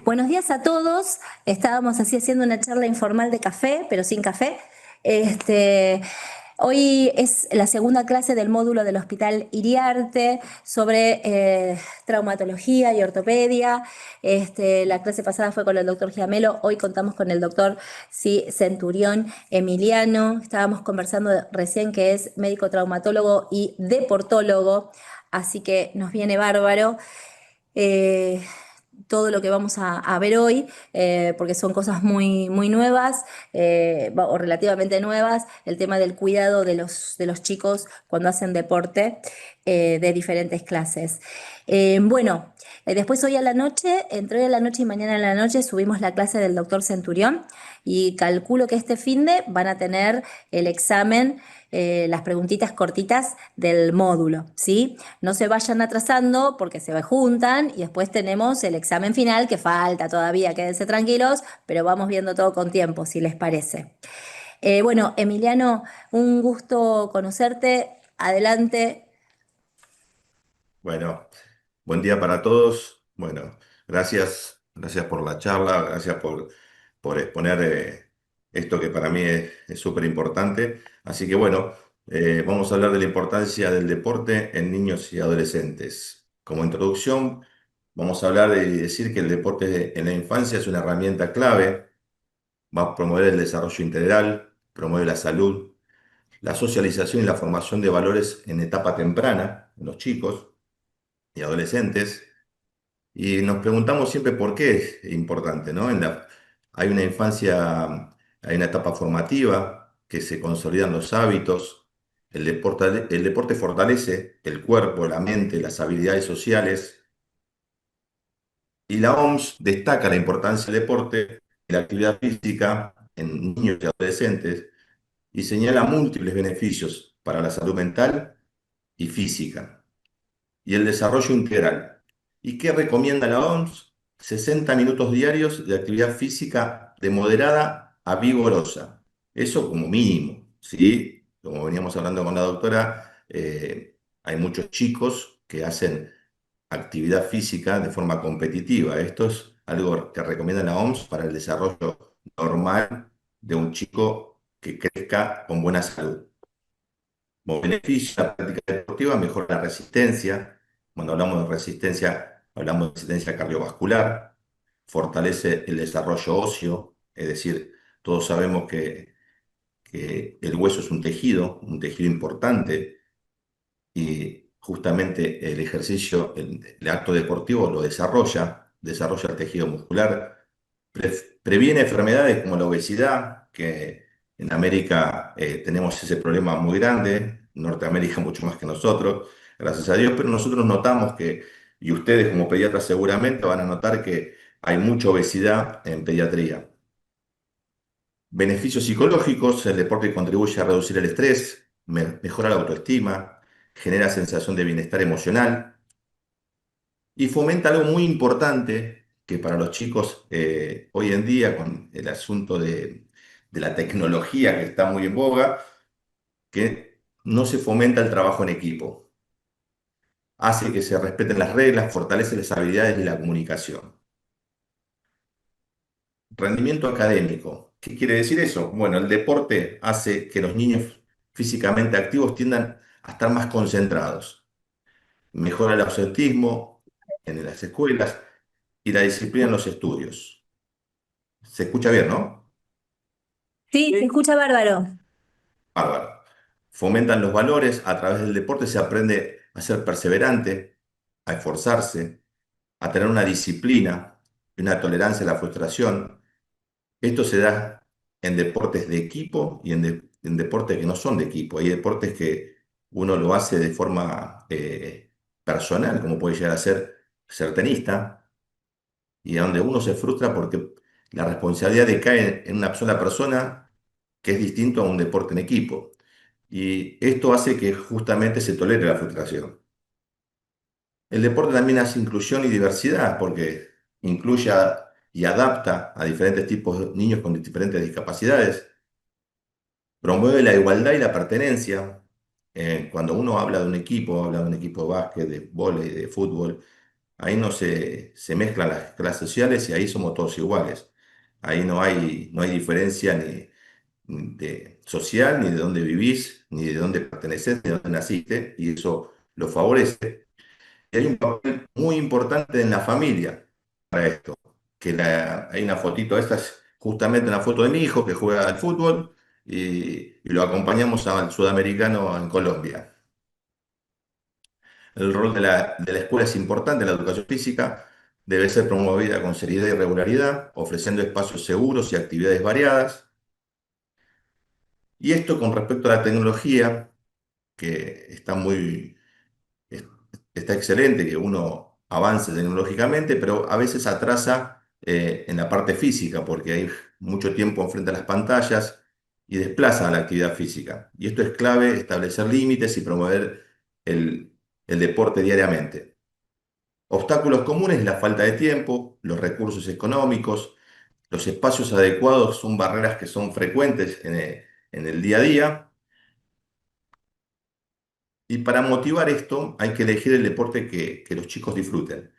Buenos días a todos. Estábamos así haciendo una charla informal de café, pero sin café. Este, Hoy es la segunda clase del módulo del Hospital Iriarte sobre traumatología y ortopedia. La clase pasada fue con el doctor Giamelo, hoy contamos con el doctor Centurión Emiliano. Estábamos conversando recién que es médico traumatólogo y deportólogo, así que nos viene bárbaro. eh, Todo lo que vamos a ver hoy, porque son cosas muy nuevas, o relativamente nuevas, el tema del cuidado de los chicos cuando hacen deporte de diferentes clases. Bueno, después hoy a la noche, entre hoy a la noche y mañana a la noche, subimos la clase del doctor Centurión y calculo que este finde van a tener el examen, las preguntitas cortitas del módulo, ¿sí? No se vayan atrasando porque se juntan y después tenemos el examen final que falta todavía, quédense tranquilos, pero vamos viendo todo con tiempo, si les parece. Bueno, Emiliano, un gusto conocerte. Adelante. Bueno, buen día para todos. Bueno, gracias por la charla, gracias por exponer esto que para mí es súper importante. Así que bueno, vamos a hablar de la importancia del deporte en niños y adolescentes. Como introducción, vamos a hablar de decir que el deporte en la infancia es una herramienta clave, va a promover el desarrollo integral, promueve la salud, la socialización y la formación de valores en etapa temprana en los chicos y adolescentes. Y nos preguntamos siempre por qué es importante, ¿no? Hay una infancia, hay una etapa formativa que se consolidan los hábitos. El deporte fortalece el cuerpo, la mente, las habilidades sociales. Y la OMS destaca la importancia del deporte y la actividad física en niños y adolescentes y señala múltiples beneficios para la salud mental y física y el desarrollo integral. ¿Y qué recomienda la OMS? 60 minutos diarios de actividad física de moderada a vigorosa. Eso como mínimo, ¿sí? Como veníamos hablando con la doctora, hay muchos chicos que hacen actividad física de forma competitiva. Esto es algo que recomienda la OMS para el desarrollo normal de un chico que crezca con buena salud. Como beneficio, la práctica deportiva mejora la resistencia. Cuando hablamos de resistencia, hablamos de resistencia cardiovascular, fortalece el desarrollo óseo, es decir, todos sabemos que el hueso es un tejido importante, y justamente el ejercicio, el acto deportivo lo desarrolla el tejido muscular, previene enfermedades como la obesidad, que en América tenemos ese problema muy grande, Norteamérica mucho más que nosotros, gracias a Dios, pero nosotros notamos que, y ustedes como pediatras seguramente van a notar que hay mucha obesidad en pediatría. Beneficios psicológicos: el deporte contribuye a reducir el estrés, mejora la autoestima, genera sensación de bienestar emocional y fomenta algo muy importante que para los chicos hoy en día, con el asunto de la tecnología que está muy en boga, que no se fomenta el trabajo en equipo. Hace que se respeten las reglas, fortalece las habilidades y la comunicación. Rendimiento académico. ¿Qué quiere decir eso? Bueno, el deporte hace que los niños físicamente activos tiendan a estar más concentrados. Mejora el ausentismo en las escuelas y la disciplina en los estudios. Se escucha bien, ¿no? Sí, se escucha bárbaro. Bárbaro. Fomentan los valores. A través del deporte se aprende a ser perseverante, a esforzarse, a tener una disciplina y una tolerancia a la frustración. Esto se da en deportes de equipo y en deportes que no son de equipo. Hay deportes que uno lo hace de forma personal, como puede llegar a ser tenista, y a donde uno se frustra porque la responsabilidad decae en una sola persona, que es distinto a un deporte en equipo. Y esto hace que justamente se tolere la frustración. El deporte también hace inclusión y diversidad porque incluye y adapta a diferentes tipos de niños con diferentes discapacidades. Promueve la igualdad y la pertenencia. Cuando uno habla de un equipo de básquet, de vóley, de fútbol, Ahí no se mezclan las clases sociales y ahí somos todos iguales. Ahí no hay diferencia ni de social, ni de dónde vivís, ni de dónde pertenecés, ni de dónde naciste, y eso lo favorece. Y hay un papel muy importante en la familia para esto, hay una fotito, esta es justamente una foto de mi hijo que juega al fútbol y lo acompañamos al sudamericano en Colombia. El rol de la escuela es importante, la educación física debe ser promovida con seriedad y regularidad, ofreciendo espacios seguros y actividades variadas. Y esto con respecto a la tecnología, que es- está excelente que uno avance tecnológicamente, pero a veces atrasa en la parte física, porque hay mucho tiempo enfrente a las pantallas y desplaza la actividad física. Y esto es clave, establecer límites y promover el, el deporte diariamente. Obstáculos comunes, la falta de tiempo, los recursos económicos, los espacios adecuados son barreras que son frecuentes en el día a día. Y para motivar esto hay que elegir el deporte que los chicos disfruten.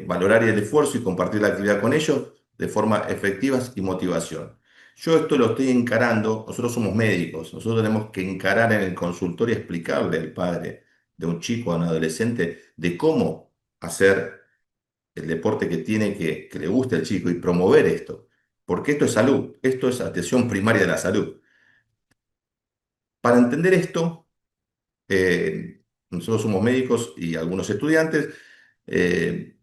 Valorar el esfuerzo y compartir la actividad con ellos de forma efectiva y motivación. Yo esto lo estoy encarando, nosotros somos médicos, nosotros tenemos que encarar en el consultorio y explicarle al padre de un chico o un adolescente de cómo hacer el deporte que le guste al chico y promover esto, porque esto es salud, esto es atención primaria de la salud. Para entender esto, nosotros somos médicos y algunos estudiantes. eh,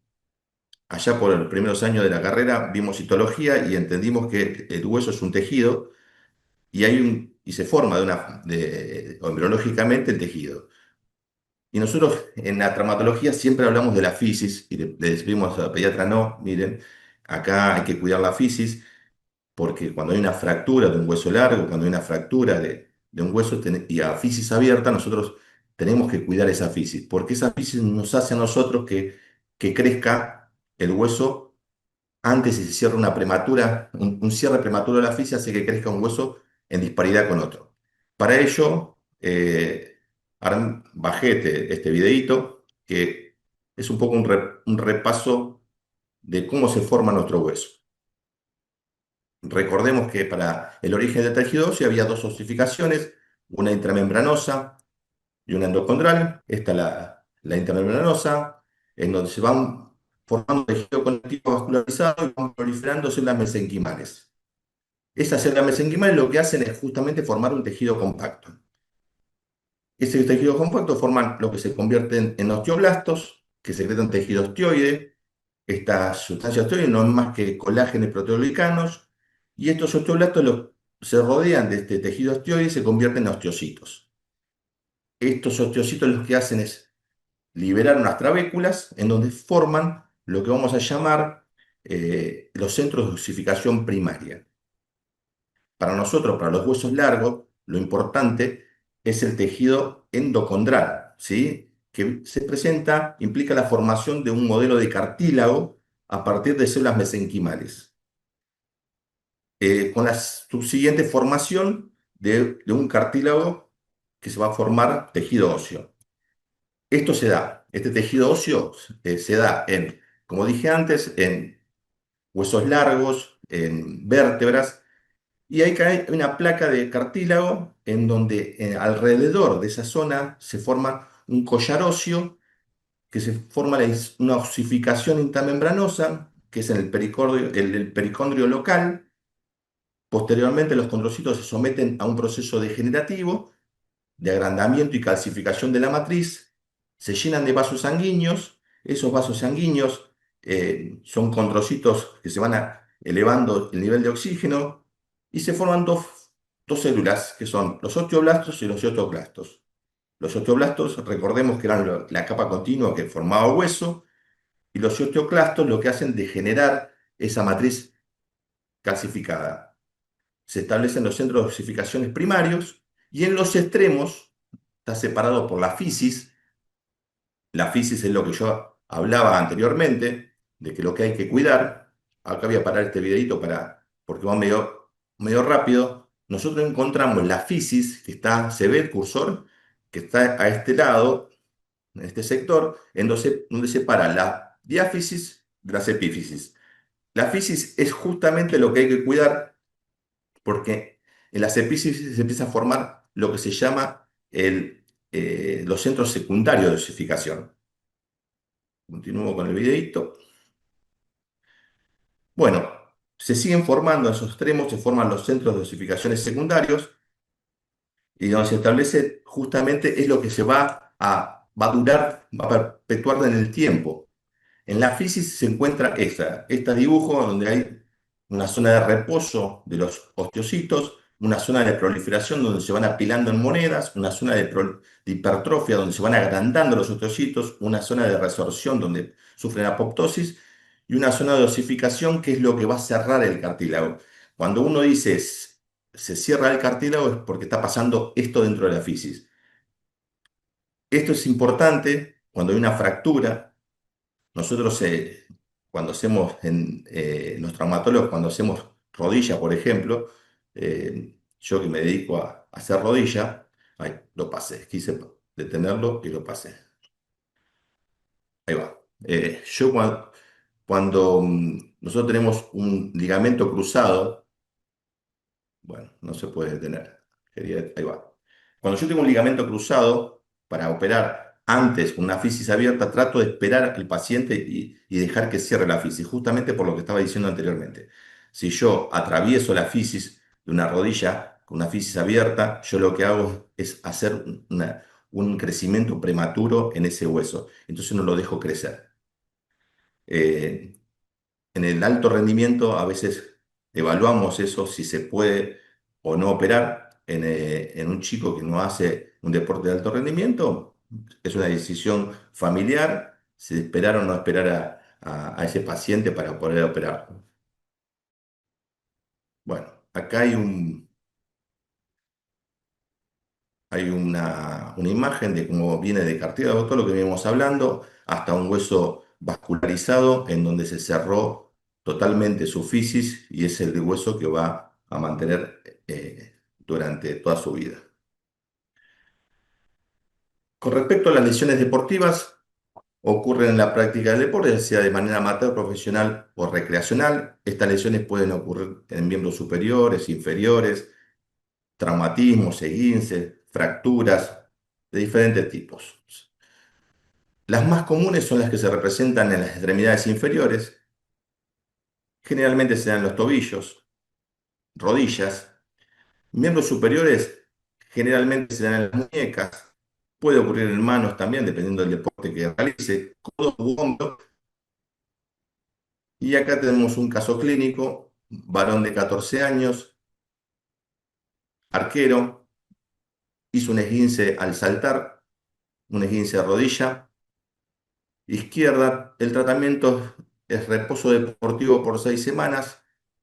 Allá por los primeros años de la carrera vimos citología y entendimos que el hueso es un tejido y se forma o embriológicamente el tejido. Y nosotros en la traumatología siempre hablamos de la fisis y le decimos a la pediatra, no, miren, acá hay que cuidar la fisis porque cuando hay una fractura de un hueso largo, cuando hay una fractura de un hueso y a fisis abierta, nosotros tenemos que cuidar esa fisis, porque esa fisis nos hace a nosotros que crezca el hueso antes si se cierra un cierre prematuro de la fisis hace que crezca un hueso en disparidad con otro. Para ello, bajé este videíto, que es un poco un repaso de cómo se forma nuestro hueso. Recordemos que para el origen del tejido óseo había dos osificaciones, una intramembranosa y una endocondral. Esta es la intramembranosa, en donde se van formando tejido conectivo vascularizado y van proliferando células mesenquimales. Esas células mesenquimales lo que hacen es justamente formar un tejido compacto. Ese tejido compacto forman lo que se convierten en osteoblastos, que secretan tejido osteoide. Estas sustancias osteoides no es más que colágeno y proteoglicanos, y estos osteoblastos se rodean de este tejido osteoide y se convierten en osteocitos. Estos osteocitos lo que hacen es liberar unas trabéculas en donde forman lo que vamos a llamar los centros de osificación primaria. Para nosotros, para los huesos largos, lo importante es el tejido endocondral, ¿sí? Que implica la formación de un modelo de cartílago a partir de células mesenquimales, con la subsiguiente formación de un cartílago que se va a formar tejido óseo. Este tejido óseo se da como dije antes, en huesos largos, en vértebras, y ahí cae una placa de cartílago en donde alrededor de esa zona se forma un collar óseo, que se forma una osificación intramembranosa, que es en el pericondrio local. Posteriormente los condrocitos se someten a un proceso degenerativo de agrandamiento y calcificación de la matriz, se llenan de vasos sanguíneos, esos vasos sanguíneos son condrocitos que se van elevando el nivel de oxígeno y se forman dos células que son los osteoblastos y los osteoclastos. Los osteoblastos, recordemos que eran la capa continua que formaba hueso, y los osteoclastos lo que hacen es degenerar esa matriz calcificada. Se establecen los centros de osificaciones primarios y en los extremos está separado por la fisis. La fisis es lo que yo hablaba anteriormente, de que lo que hay que cuidar. Acá voy a parar este videito porque va medio rápido. Nosotros encontramos la fisis, se ve el cursor, que está a este lado, en este sector, donde separa la diáfisis de las epífisis. La fisis es justamente lo que hay que cuidar porque en las epífisis se empieza a formar lo que se llama los centros secundarios de osificación. Continúo con el videito. Bueno, se siguen formando en esos extremos, se forman los centros de osificaciones secundarios y donde se establece justamente es lo que va a durar, va a perpetuar en el tiempo. En la fisis se encuentra este dibujo donde hay una zona de reposo de los osteocitos, una zona de proliferación donde se van apilando en monedas, una zona de hipertrofia donde se van agrandando los osteocitos, una zona de resorción donde sufren apoptosis y una zona de osificación que es lo que va a cerrar el cartílago. Cuando uno dice se cierra el cartílago es porque está pasando esto dentro de la fisis. Esto es importante cuando hay una fractura. Nosotros, cuando hacemos, los traumatólogos, cuando hacemos rodilla, por ejemplo, yo que me dedico a hacer rodilla, ay, lo pasé, quise detenerlo y lo pasé. Ahí va. Cuando nosotros tenemos un ligamento cruzado, bueno, no se puede detener. Ahí va. Cuando yo tengo un ligamento cruzado para operar antes con una fisis abierta, trato de esperar al paciente y dejar que cierre la fisis, justamente por lo que estaba diciendo anteriormente. Si yo atravieso la fisis de una rodilla con una fisis abierta, yo lo que hago es hacer un crecimiento prematuro en ese hueso. Entonces no lo dejo crecer. Eh, en el alto rendimiento a veces evaluamos eso, si se puede o no operar en un chico que no hace un deporte de alto rendimiento. Es una decisión familiar, si esperar o no esperar a ese paciente para poder operar. Bueno, acá hay una imagen de cómo viene de cartílago, todo lo que venimos hablando, hasta un hueso vascularizado en donde se cerró totalmente su fisis y es el hueso que va a mantener durante toda su vida. Con respecto a las lesiones deportivas, ocurren en la práctica del deporte, ya sea de manera amateur, profesional o recreacional. Estas lesiones pueden ocurrir en miembros superiores, inferiores, traumatismos, esguinces, fracturas de diferentes tipos. Las más comunes son las que se representan en las extremidades inferiores, generalmente se dan en los tobillos, rodillas, miembros superiores generalmente se dan en las muñecas, puede ocurrir en manos también, dependiendo del deporte que realice, codos u hombros. Y acá tenemos un caso clínico, varón de 14 años, arquero, hizo un esguince al saltar, un esguince de rodilla izquierda. El tratamiento es reposo deportivo por 6 semanas,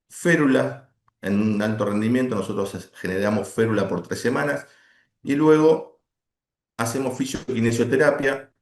férula en un alto rendimiento, nosotros generamos férula por 3 semanas y luego hacemos fisiokinesioterapia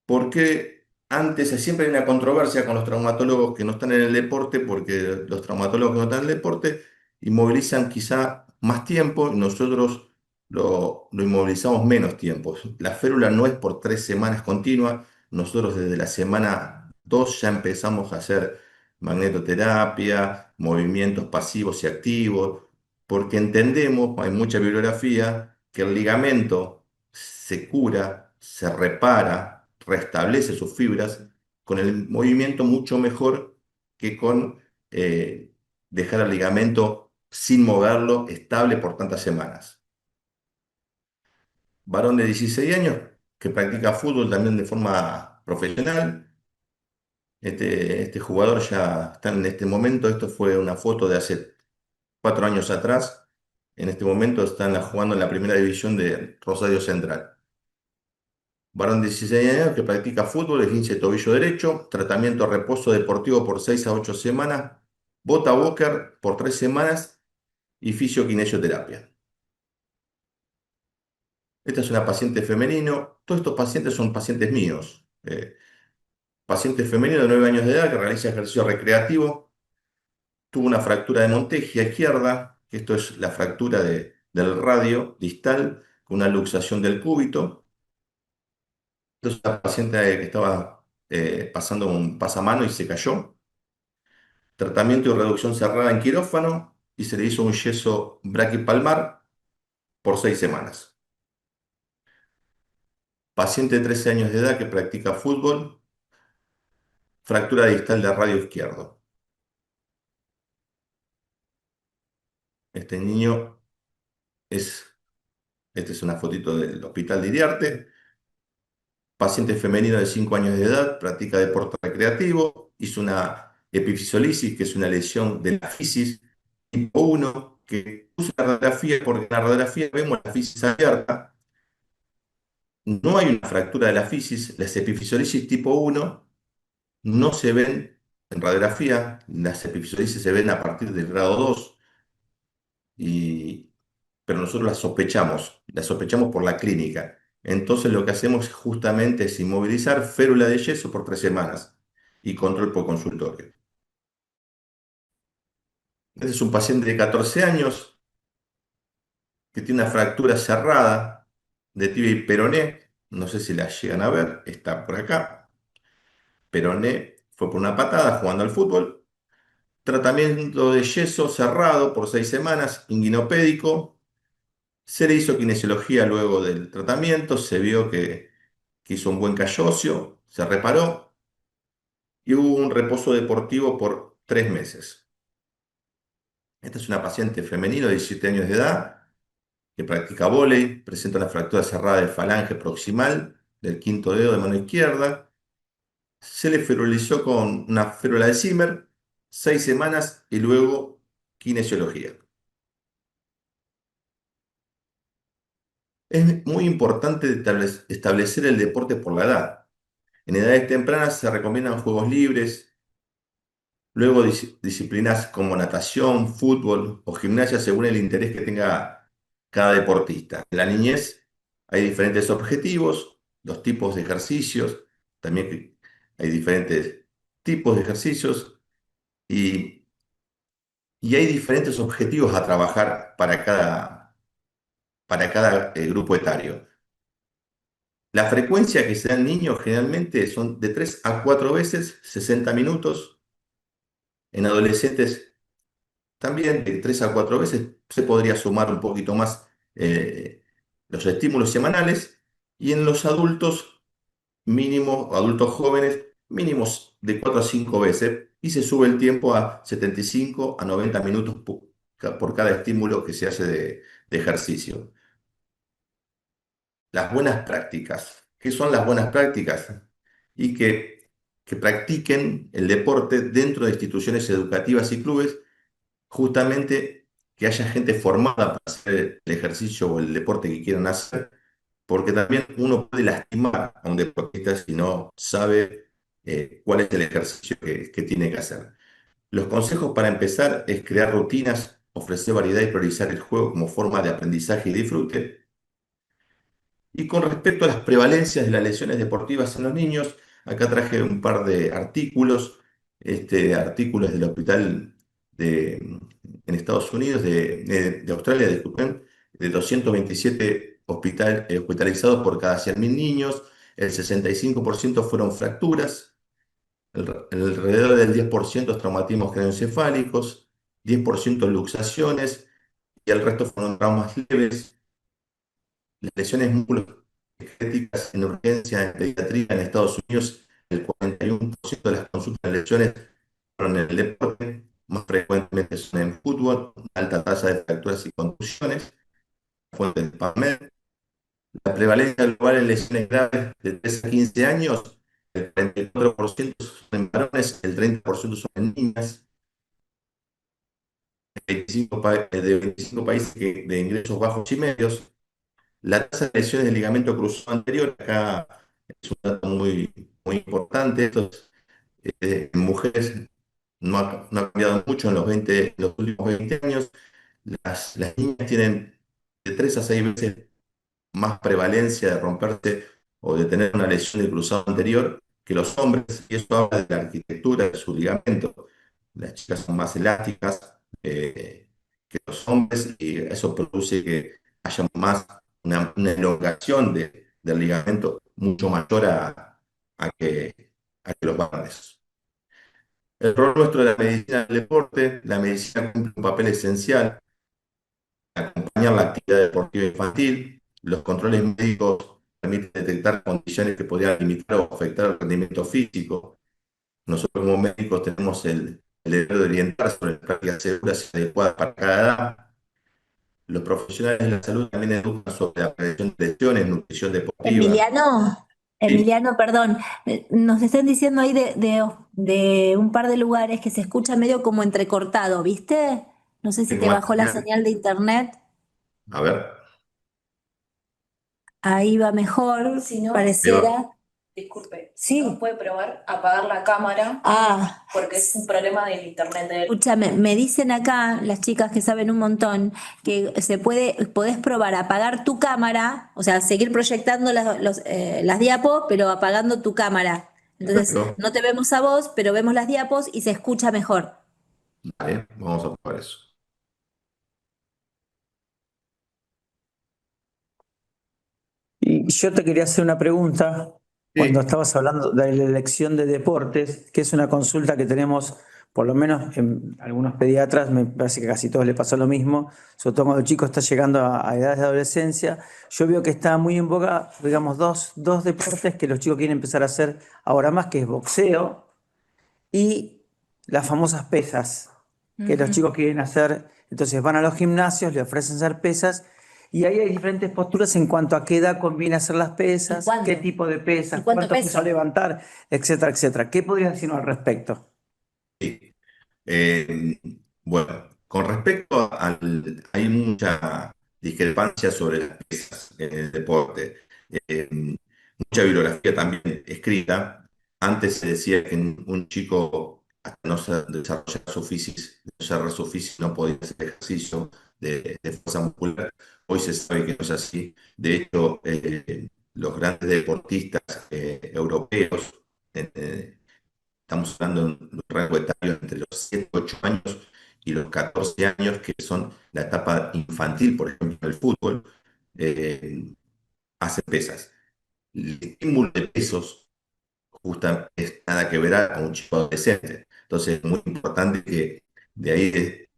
porque antes siempre hay una controversia con los traumatólogos que no están en el deporte, porque los traumatólogos que no están en el deporte inmovilizan quizá más tiempo y nosotros lo inmovilizamos menos tiempo. La férula no es por 3 semanas continuas, nosotros desde la semana 2 ya empezamos a hacer magnetoterapia, movimientos pasivos y activos, porque entendemos, hay mucha bibliografía, que el ligamento se cura, se repara, restablece sus fibras con el movimiento mucho mejor que con dejar el ligamento sin moverlo estable por tantas semanas. Varón de 16 años que practica fútbol también de forma profesional. Este jugador ya está en este momento, esto fue una foto de hace 4 años atrás. En este momento están jugando en la primera división de Rosario Central. Varón de 16 años que practica fútbol, esguince de tobillo derecho, tratamiento reposo deportivo por 6 a 8 semanas, bota Walker por 3 semanas y fisiokinesioterapia. Esta es una paciente femenino. Todos estos pacientes son pacientes míos. Paciente femenino de 9 años de edad que realiza ejercicio recreativo, tuvo una fractura de Montegia izquierda, que esto es la fractura del radio distal con una luxación del cúbito. Entonces, la paciente que estaba pasando un pasamano y se cayó. Tratamiento y reducción cerrada en quirófano y se le hizo un yeso braquipalmar por 6 semanas. Paciente de 13 años de edad que practica fútbol, fractura distal de radio izquierdo. Este niño es, esta es una fotito del hospital de Iriarte. Paciente femenino de 5 años de edad, practica deporte recreativo, hizo una epifisiolisis, que es una lesión de la fisis tipo 1, que usa la radiografía porque en la radiografía vemos la fisis abierta. No hay una fractura de la fisis, las epifisiolisis tipo 1 no se ven en radiografía, las epifisiolisis se ven a partir del grado 2, y, pero nosotros las sospechamos por la clínica. Entonces lo que hacemos justamente es inmovilizar férula de yeso por 3 semanas y control por consultorio. Este es un paciente de 14 años que tiene una fractura cerrada de tibia y peroné. No sé si la llegan a ver, está por acá. Peroné fue por una patada jugando al fútbol. Tratamiento de yeso cerrado por 6 semanas, inguinopédico. Se le hizo kinesiología luego del tratamiento, se vio que hizo un buen callo óseo, se reparó y hubo un reposo deportivo por 3 meses. Esta es una paciente femenina de 17 años de edad que practica vóley, presenta una fractura cerrada de falange proximal del quinto dedo de mano izquierda. Se le ferulizó con una férula de Zimmer, 6 semanas y luego kinesiología. Es muy importante establecer el deporte por la edad. En edades tempranas se recomiendan juegos libres, luego disciplinas como natación, fútbol o gimnasia según el interés que tenga cada deportista. En la niñez hay diferentes objetivos, los tipos de ejercicios, también hay diferentes tipos de ejercicios y, y hay diferentes objetivos a trabajar para cada grupo etario. La frecuencia que se da en niños generalmente son de 3 a 4 veces, 60 minutos. En adolescentes también de 3 a 4 veces. Se podría sumar un poquito más los estímulos semanales. Y en los adultos mínimo, adultos jóvenes, mínimos de 4 a 5 veces. Y se sube el tiempo a 75 a 90 minutos por cada estímulo que se hace de ejercicio. Las buenas prácticas. ¿Qué son las buenas prácticas? Y que practiquen el deporte dentro de instituciones educativas y clubes, justamente que haya gente formada para hacer el ejercicio o el deporte que quieran hacer, porque también uno puede lastimar a un deportista si no sabe cuál es el ejercicio que tiene que hacer. Los consejos para empezar es crear rutinas, ofrecer variedad y priorizar el juego como forma de aprendizaje y disfrute. Y con respecto a las prevalencias de las lesiones deportivas en los niños, acá traje un par de artículos, artículos del hospital en Estados Unidos, de Australia, disculpen, de 227 hospitalizados por cada 100.000 niños, el 65% fueron fracturas, alrededor del 10% traumatismos craneoencefálicos, 10% luxaciones y el resto fueron traumas leves. Las lesiones musculoesqueléticas en urgencia en pediatría en Estados Unidos, el 41% de las consultas de lesiones fueron en el deporte, más frecuentemente son en fútbol, una alta tasa de fracturas y contusiones, fuente de PubMed. La prevalencia global en lesiones graves de 3 a 15 años, el 44% son en varones, el 30% son en niñas. 25 países de ingresos bajos y medios. La tasa de lesiones del ligamento cruzado anterior, acá es un dato muy, muy importante. Esto en mujeres no ha cambiado mucho en los últimos 20 años. Las niñas tienen de 3 a 6 veces más prevalencia de romperse o de tener una lesión del cruzado anterior que los hombres, y eso habla de la arquitectura de su ligamento. Las chicas son más elásticas que los hombres y eso produce que haya más una elongación del ligamento mucho mayor a que los varones. El rol nuestro de la medicina del deporte, la medicina cumple un papel esencial en acompañar la actividad deportiva infantil. Los controles médicos permiten detectar condiciones que podrían limitar o afectar el rendimiento físico. Nosotros como médicos tenemos el deber de orientar sobre prácticas seguras y adecuadas para cada edad. Los profesionales de la salud también educan sobre la prevención de lesiones, nutrición deportiva. Emiliano, Sí, Emiliano, perdón, nos están diciendo ahí de un par de lugares que se escucha medio como entrecortado, ¿viste? No sé si tengo te más bajó la señal. señal de internet. A ver, Ahí va mejor, si no, ahí va. pareciera. Disculpe, Sí. ¿no puede probar apagar la cámara? Ah, Porque es un problema del internet de él. escúchame, me dicen acá las chicas que saben un montón que podés probar apagar tu cámara, o sea, seguir proyectando las diapos, pero apagando tu cámara. Entonces, Perfecto. no te vemos a vos, pero vemos las diapos y se escucha mejor. Vale, vamos a probar eso. Y yo te quería hacer una pregunta cuando Sí, estabas hablando de la elección de deportes, que es una consulta que tenemos, por lo menos en algunos pediatras, me parece que casi todos le pasó lo mismo, sobre todo cuando el chico está llegando a edades de adolescencia. Yo veo que está muy en boga, digamos, dos deportes que los chicos quieren empezar a hacer ahora más, que es boxeo y las famosas pesas, que los Ujú. chicos quieren hacer. Entonces van a los gimnasios, le ofrecen hacer pesas y ahí hay diferentes posturas en cuanto a qué edad conviene hacer las ¿Y pesas, qué cuánto? tipo de ¿Y pesas, cuánto cuánto peso peso? levantar, etcétera, etcétera. ¿Qué podrías decirnos al respecto? sí. Eh, bueno, con respecto hay mucha discrepancia sobre las pesas en el deporte. Eh, Mucha bibliografía también escrita. Antes se decía que un chico hasta no desarrollar su físico, desarrollar su físico no podía hacer ejercicio de fuerza muscular. Hoy se sabe que no es así. De hecho, los grandes deportistas europeos, eh, estamos hablando de un rango etario entre los 7 8 años y los 14 años, que son la etapa infantil, por ejemplo, del fútbol, eh, hacen pesas. El estímulo de pesos justa es nada que ver a un chico adolescente. Entonces es muy importante que de ahí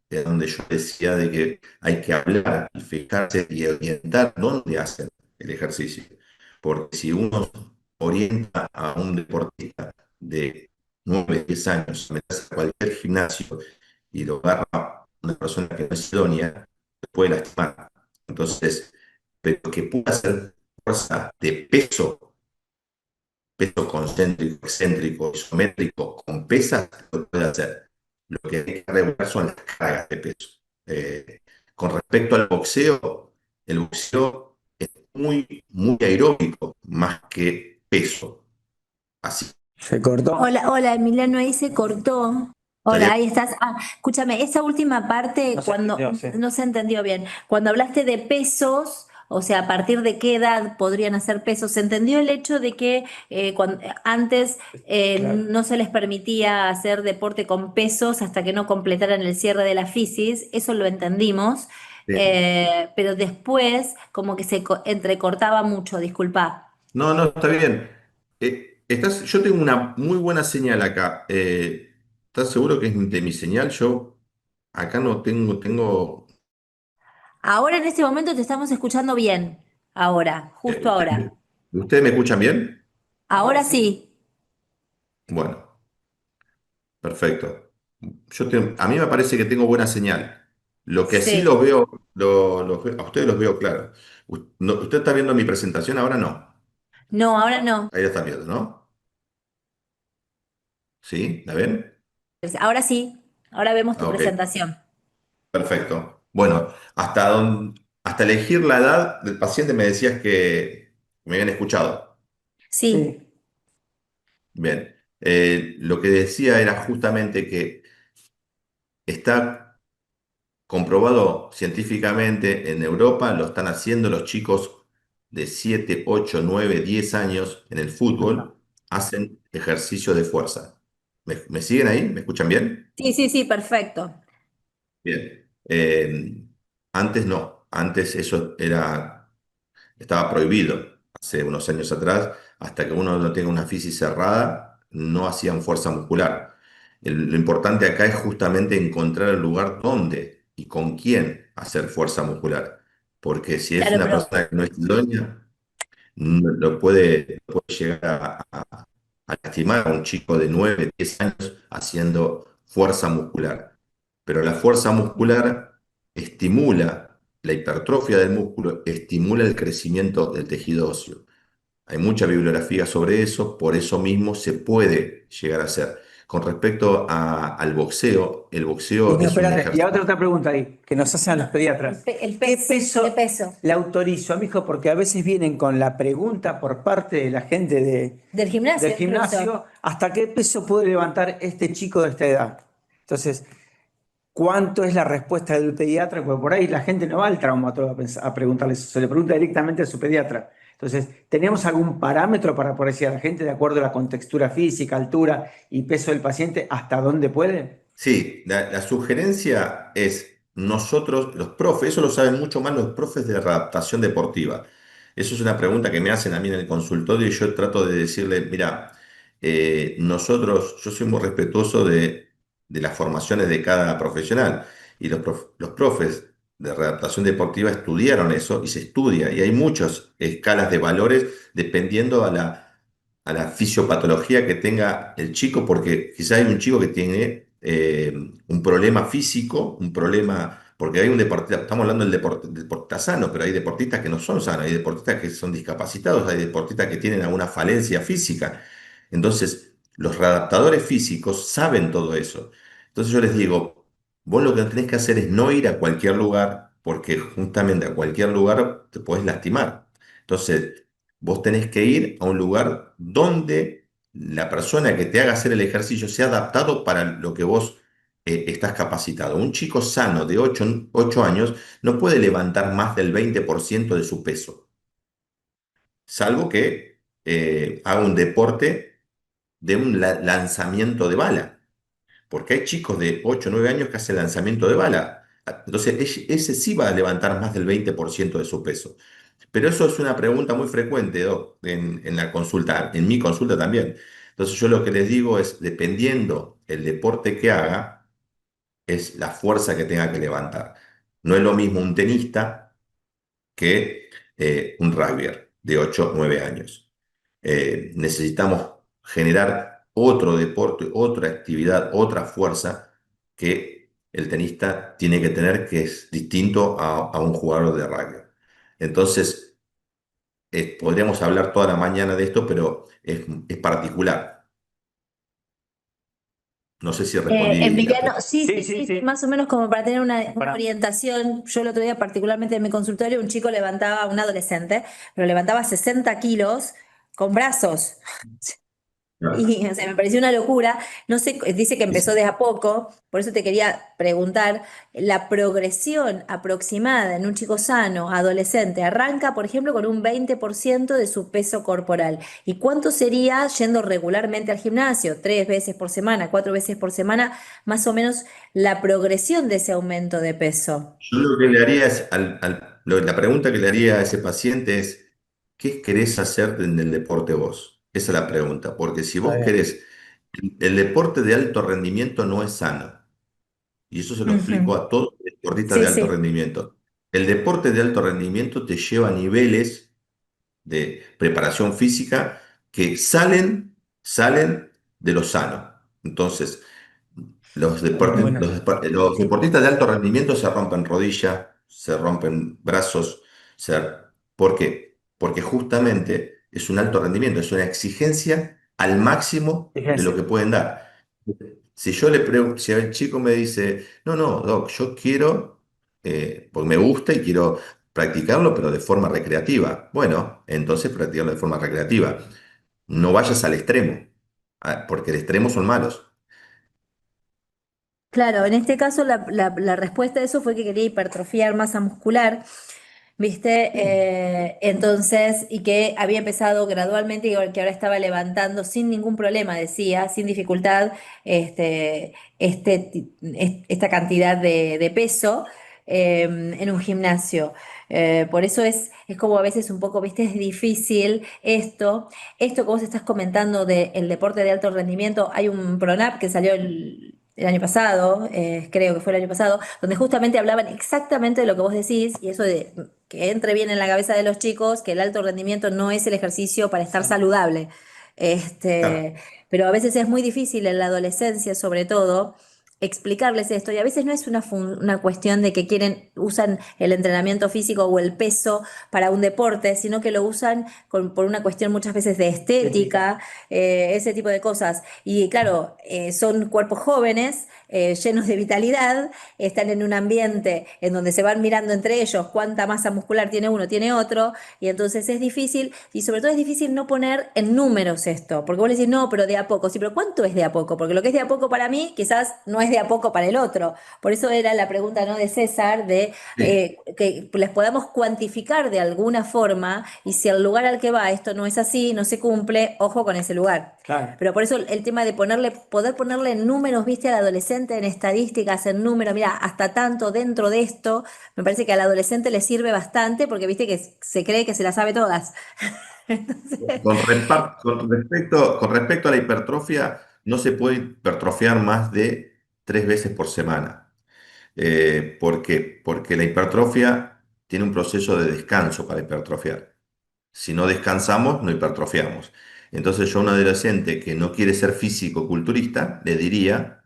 de donde yo decía de que hay que hablar y fijarse y orientar dónde hacen el ejercicio. Porque si uno orienta a un deportista de 9 10 años a meterse a cualquier gimnasio y lo agarra una persona que no es idónea, se puede lastimar. Entonces, pero que pueda hacer fuerza de peso concéntrico, excéntrico, isométrico, con pesas, lo puede hacer. Lo que hay que regular son las cargas de peso. Con respecto al boxeo, el boxeo es muy aeróbico, más que peso. Así ¿Se cortó? Hola, hola, Emiliano, ahí se cortó. Hola, estaría. ahí estás. Ah, escúchame, esa última parte, No se cuando entendió, sí. no se entendió bien, cuando hablaste de pesos, o sea, a partir de qué edad podrían hacer pesos, se entendió el hecho de que antes Claro. no se les permitía hacer deporte con pesos hasta que no completaran el cierre de la fisis, eso lo entendimos, Sí. pero después como que entrecortaba mucho, disculpa. No, no, está bien. Yo tengo una muy buena señal acá. ¿Estás seguro que es de mi señal? Yo acá no tengo. Ahora en este momento te estamos escuchando bien. Ahora, justo ahora. ¿Ustedes me escuchan bien? Ahora Ahora sí. sí, Bueno, perfecto. A mí me parece que tengo buena señal. Lo que sí sí. lo veo, a ustedes los veo claro. ¿Usted está viendo mi presentación ahora? No. No, ahora no. Ahí la están viendo, ¿no? ¿Sí? ¿La ven? Ahora sí. Ahora vemos tu Ah, ok, presentación. perfecto. Bueno, hasta elegir la edad del paciente me decías que me habían escuchado. Sí. Sí. Bien. Lo que decía era justamente que está comprobado científicamente en Europa, lo están haciendo los chicos de 7 8 9 10 años en el Ajá. fútbol, hacen ejercicio de fuerza. ¿Me siguen ahí? ¿Me escuchan bien? Sí, sí, sí, perfecto. Bien. Antes no, antes estaba prohibido, hace unos años atrás, hasta que uno no tenga una fisis cerrada, no hacían fuerza muscular. Lo importante acá es justamente encontrar el lugar donde y con quién hacer fuerza muscular. Porque si es Claro, una pero persona que no es idónea, lo puede llegar a lastimar a un chico de 9 10 años haciendo fuerza muscular. Pero la fuerza muscular estimula la hipertrofia del músculo, estimula el crecimiento del tejido óseo. Hay mucha bibliografía sobre eso, por eso mismo se puede llegar a hacer. Con respecto al boxeo, el Y boxeo no, es un espérate, y ejercicio. otra pregunta ahí, que nos hacen a los pediatras. ¿Qué ¿qué peso peso? le autorizo a mi hijo? Porque a veces vienen con la pregunta por parte de la gente Del del gimnasio incluso. gimnasio, ¿hasta qué peso puede levantar este chico de esta edad? Entonces, ¿cuánto es la respuesta del pediatra? Porque por ahí la gente no va al traumatólogo a preguntarle eso, se le pregunta directamente a su pediatra. Entonces, ¿tenemos algún parámetro para poder decir a la gente de acuerdo a la contextura física, altura y peso del paciente, hasta dónde puede? Sí, la sugerencia es nosotros, los profes, eso lo saben mucho más los profes de readaptación deportiva. Eso es una pregunta que me hacen a mí en el consultorio y yo trato de decirle, mira, yo soy muy respetuoso de las formaciones de cada profesional y los profes de readaptación deportiva estudiaron eso y se estudia y hay muchas escalas de valores dependiendo a la fisiopatología que tenga el chico, porque quizá hay un chico que tiene un problema físico, un problema, porque hay un deportista, estamos hablando del deportista sano, pero hay deportistas que no son sanos, hay deportistas que son discapacitados, hay deportistas que tienen alguna falencia física. Entonces, los readaptadores físicos saben todo eso. Entonces yo les digo, vos lo que tenés que hacer es no ir a cualquier lugar, porque justamente a cualquier lugar te podés lastimar. Entonces, vos tenés que ir a un lugar donde la persona que te haga hacer el ejercicio sea adaptado para lo que vos estás capacitado. Un chico sano de 8 años no puede levantar más del 20% de su peso, salvo que haga un deporte de un lanzamiento de bala, porque hay chicos de 8 o 9 años que hacen lanzamiento de bala. Entonces, ese sí va a levantar más del 20% de su peso. Pero eso es una pregunta muy frecuente, Doc, en la consulta, en mi consulta también. Entonces yo lo que les digo es, dependiendo el deporte que haga, es la fuerza que tenga que levantar. No es lo mismo un tenista que un rugbyer de 8 o 9 años. Necesitamos generar otro deporte, otra actividad, otra fuerza que el tenista tiene que tener, que es distinto a un jugador de rugby. Entonces, podríamos hablar toda la mañana de esto, pero es particular. No sé si respondí la Emiliano, pregunta. sí, Sí, sí, sí, sí, sí. más o menos como para tener una Para, orientación. Yo el otro día, particularmente en mi consultorio, un chico levantaba, un adolescente, pero levantaba 60 kilos con brazos. Y o sea, me pareció una locura. No sé, dice que empezó de a poco, por eso te quería preguntar, la progresión aproximada en un chico sano, adolescente, arranca, por ejemplo, con un 20% de su peso corporal. ¿Y cuánto sería yendo regularmente al gimnasio? 3 veces por semana, 4 veces por semana, más o menos la progresión de ese aumento de peso. Yo lo que le haría es, la pregunta que le haría a ese paciente es, ¿qué querés hacer en el deporte vos? Esa es la pregunta, porque si está vos bien. querés, el deporte de alto rendimiento no es sano, y eso se lo explico Ujú. a todos los deportistas Sí, de alto sí. rendimiento. El deporte de alto rendimiento te lleva a niveles de preparación física que salen de lo sano. Entonces, Bueno, los Sí. deportistas de alto rendimiento se rompen rodillas, se rompen brazos. se- ¿Por qué? Porque justamente es un alto rendimiento, es una exigencia al máximo de lo fíjense. que pueden dar. Si el chico me dice, no, no, Doc, yo quiero, porque me gusta y quiero practicarlo, pero de forma recreativa. Bueno, entonces practicarlo de forma recreativa. No vayas al extremo, porque el extremo son malos. Claro, en este caso la respuesta a eso fue que quería hipertrofiar masa muscular, ¿viste? Entonces, y que había empezado gradualmente y que ahora estaba levantando sin ningún problema, decía, sin dificultad, esta cantidad de peso. en un gimnasio. Por eso es como a veces un poco, viste, es difícil esto que vos estás comentando del deporte de alto rendimiento. Hay un PRONAP que salió el año pasado, creo que fue el año pasado, donde justamente hablaban exactamente de lo que vos decís y eso de que entre bien en la cabeza de los chicos, que el alto rendimiento no es el ejercicio para estar saludable. Claro. Este, pero a veces es muy difícil en la adolescencia, sobre todo, explicarles esto. Y a veces no es una cuestión de que usan el entrenamiento físico o el peso para un deporte, sino que lo usan por una cuestión muchas veces de Estética. estética, ese tipo de cosas. Y claro, son cuerpos jóvenes, llenos de vitalidad, están en un ambiente en donde se van mirando entre ellos cuánta masa muscular tiene uno, tiene otro, y entonces es difícil, y sobre todo es difícil no poner en números esto, porque vos le decís, no, pero de a poco, sí, pero ¿cuánto es de a poco? Porque lo que es de a poco para mí quizás no es de a poco para el otro. Por eso era la pregunta, ¿no?, de César, de Sí. que les podamos cuantificar de alguna forma, y si el lugar al que va esto no es así, no se cumple, ojo con ese lugar. Claro. Pero por eso el tema de poder ponerle en números, viste, al adolescente, en estadísticas, en números, mira, hasta tanto dentro de esto, me parece que al adolescente le sirve bastante porque viste que se cree que se las sabe todas. Entonces, Con respecto a la hipertrofia, no se puede hipertrofiar más de 3 veces por semana. ¿Por qué? Porque la hipertrofia tiene un proceso de descanso para hipertrofiar. Si no descansamos, no hipertrofiamos. Entonces yo a un adolescente que no quiere ser físico-culturista, le diría,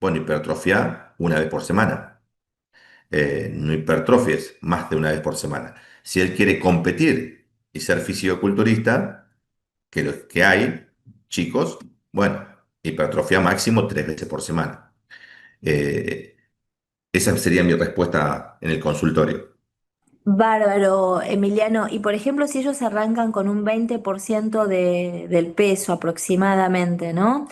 bueno, hipertrofia 1 vez por semana. No hipertrofies más de 1 vez por semana. Si él quiere competir y ser físico-culturista, que los que hay, chicos, bueno, hipertrofia máximo 3 veces por semana. Eh, Esa sería mi respuesta en el consultorio. bárbaro, Emiliano. Y por ejemplo, si ellos arrancan con un 20% del peso aproximadamente, ¿no?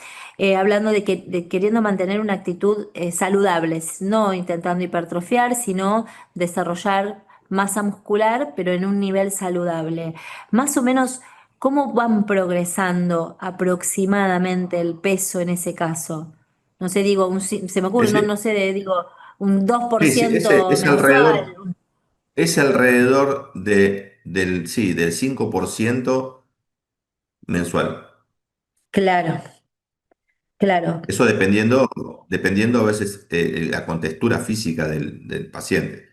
Hablando de queriendo mantener una actitud saludable, no intentando hipertrofiar, sino desarrollar masa muscular, pero en un nivel saludable. Más o menos, ¿cómo van progresando aproximadamente el peso en ese caso? No sé, digo, se me ocurre, no, Ese, no sé, digo, un dos por sí, sí, ese ciento es mensual. sí, del 5% mensual. Claro, claro, Eso dependiendo a veces la contextura física del paciente,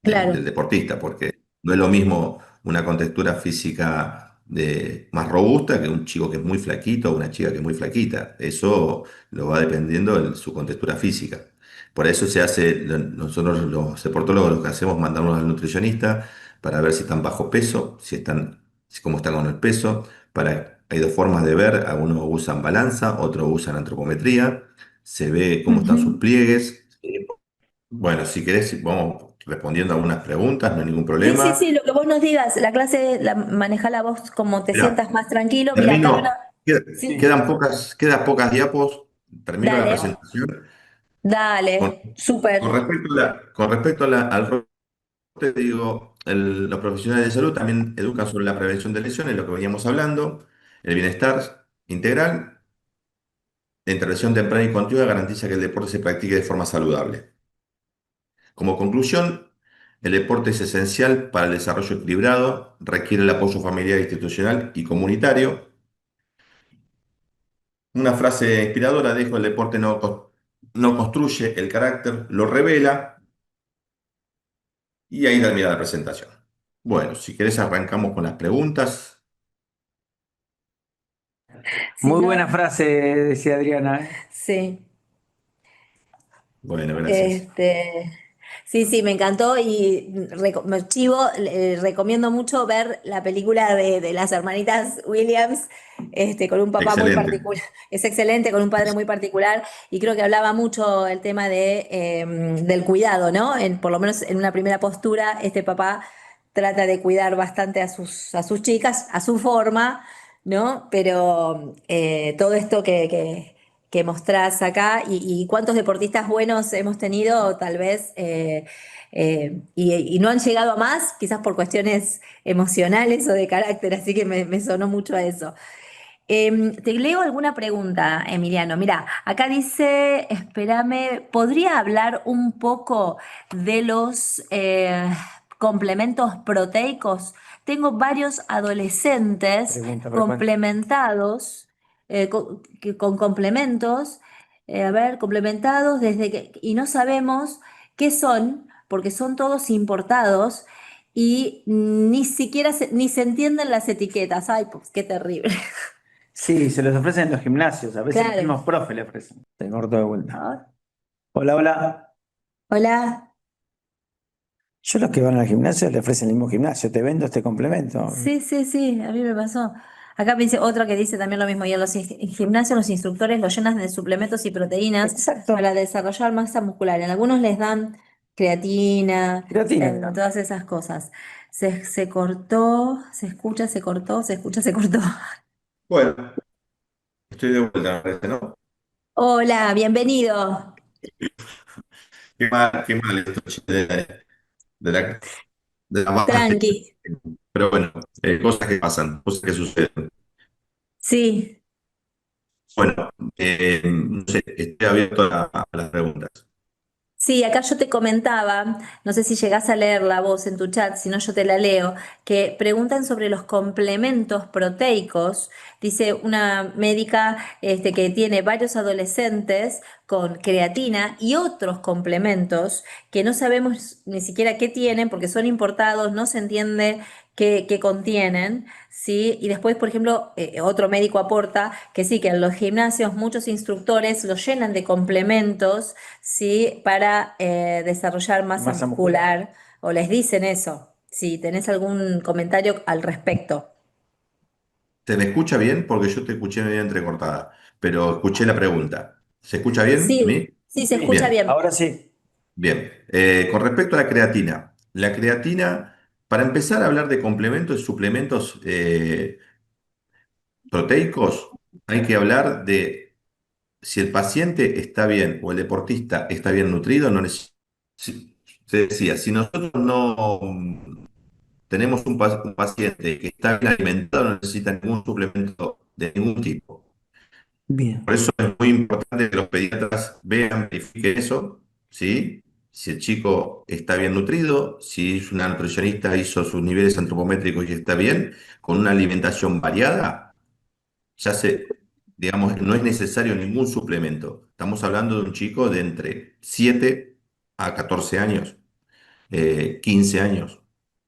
del claro, deportista, porque no es lo mismo una contextura física más robusta que un chico que es muy flaquito o una chica que es muy flaquita. Eso lo va dependiendo de su contextura física. Por eso nosotros los deportólogos lo que hacemos es mandarlos al nutricionista para ver si están bajo peso, cómo están con el peso. Hay dos formas de ver, algunos usan balanza, otros usan antropometría, se ve cómo están sus ujú. pliegues. Bueno, si querés, vamos respondiendo algunas preguntas, no hay ningún Sí, sí, problema. sí, lo que vos nos digas, la clase la manejala vos como te Mira, sientas más tranquilo. Mira, acá hay una. termino, qued- Sí, quedan pocas diapos, termino la dale, presentación. Con, dale, con súper. respecto al rol, te digo, los profesionales de salud también educan sobre la prevención de lesiones, lo que veníamos hablando, el bienestar integral. La intervención temprana y continua garantiza que el deporte se practique de forma saludable. Como conclusión, el deporte es esencial para el desarrollo equilibrado, requiere el apoyo familiar, institucional y comunitario. Una frase inspiradora dejo: el deporte no construye el carácter, lo revela, y ahí termina la presentación. Bueno, si querés arrancamos con las preguntas. Si Muy no, buena frase, decía Adriana, ¿eh? sí. Bueno, gracias. Este, sí, sí, me encantó y me chivo, recomiendo mucho ver la película de las hermanitas Williams, con un papá muy Excelente. particular. Es excelente, con un padre muy particular, y creo que hablaba mucho el tema del cuidado, ¿no? Por lo menos en una primera postura, este papá trata de cuidar bastante a sus chicas, a su forma, ¿no? Pero todo esto que mostrás acá y cuántos deportistas buenos hemos tenido, tal vez, y no han llegado a más, quizás por cuestiones emocionales o de carácter, así que me sonó mucho a eso. Te leo alguna pregunta, Emiliano. Mira, acá dice, espérame, ¿podría hablar un poco de los complementos proteicos? Tengo varios adolescentes Pregunta frecuente. complementados, con complementos, a ver, complementados y no sabemos qué son, porque son todos importados y ni siquiera ni se entienden las etiquetas. Ay, pues qué terrible. Sí, se los ofrecen en los gimnasios, a veces los Claro. mismos profes le ofrecen. Te corto de vuelta. Ah, Hola, hola. hola. Yo los que van al gimnasio le ofrecen el mismo gimnasio, te vendo este complemento. Sí, sí, sí, a mí me pasó. Acá me dice otro que dice también lo mismo. Y en los gimnasios los instructores los llenan de suplementos y proteínas Exacto. para desarrollar masa muscular. En algunos les dan creatina, Creatina le dan. todas esas cosas. Se cortó, se escucha, se cortó, se escucha, se cortó. Bueno, estoy de vuelta, me parece, ¿no? Hola, bienvenido. Qué mal esto che, de la, de la base. Tranqui. Pero bueno, cosas que pasan, cosas que suceden. Sí. Bueno, no sé, estoy abierto a las preguntas. Sí, acá yo te comentaba, no sé si llegás a leer la voz en tu chat, si no yo te la leo, que preguntan sobre los complementos proteicos. Dice una médica que tiene varios adolescentes con creatina y otros complementos que no sabemos ni siquiera qué tienen porque son importados, no se entiende qué contienen. ¿Sí? Y después, por ejemplo, otro médico aporta que sí, que en los gimnasios muchos instructores los llenan de complementos, ¿sí? Para desarrollar masa Masa muscular. muscular, o les dicen eso. Si tenés algún comentario al respecto. ¿Se me escucha bien? Porque yo te escuché medio entrecortada, pero escuché la pregunta. ¿Se escucha bien a Sí, mí? sí, se Sí, escucha Bien, bien. ahora sí. bien. Con respecto a la creatina, para empezar a hablar de complementos y suplementos proteicos, hay que hablar de si el paciente está bien o el deportista está bien nutrido, no se decía, si nosotros no tenemos un paciente que está bien alimentado, no necesita ningún suplemento de ningún tipo. Bien. Por eso es muy importante que los pediatras vean, verifiquen eso, ¿sí? Si el chico está bien nutrido, si una nutricionista hizo sus niveles antropométricos y está bien, con una alimentación variada, ya se, digamos, no es necesario ningún suplemento. Estamos hablando de un chico de entre 7 a 14 años, 15 años.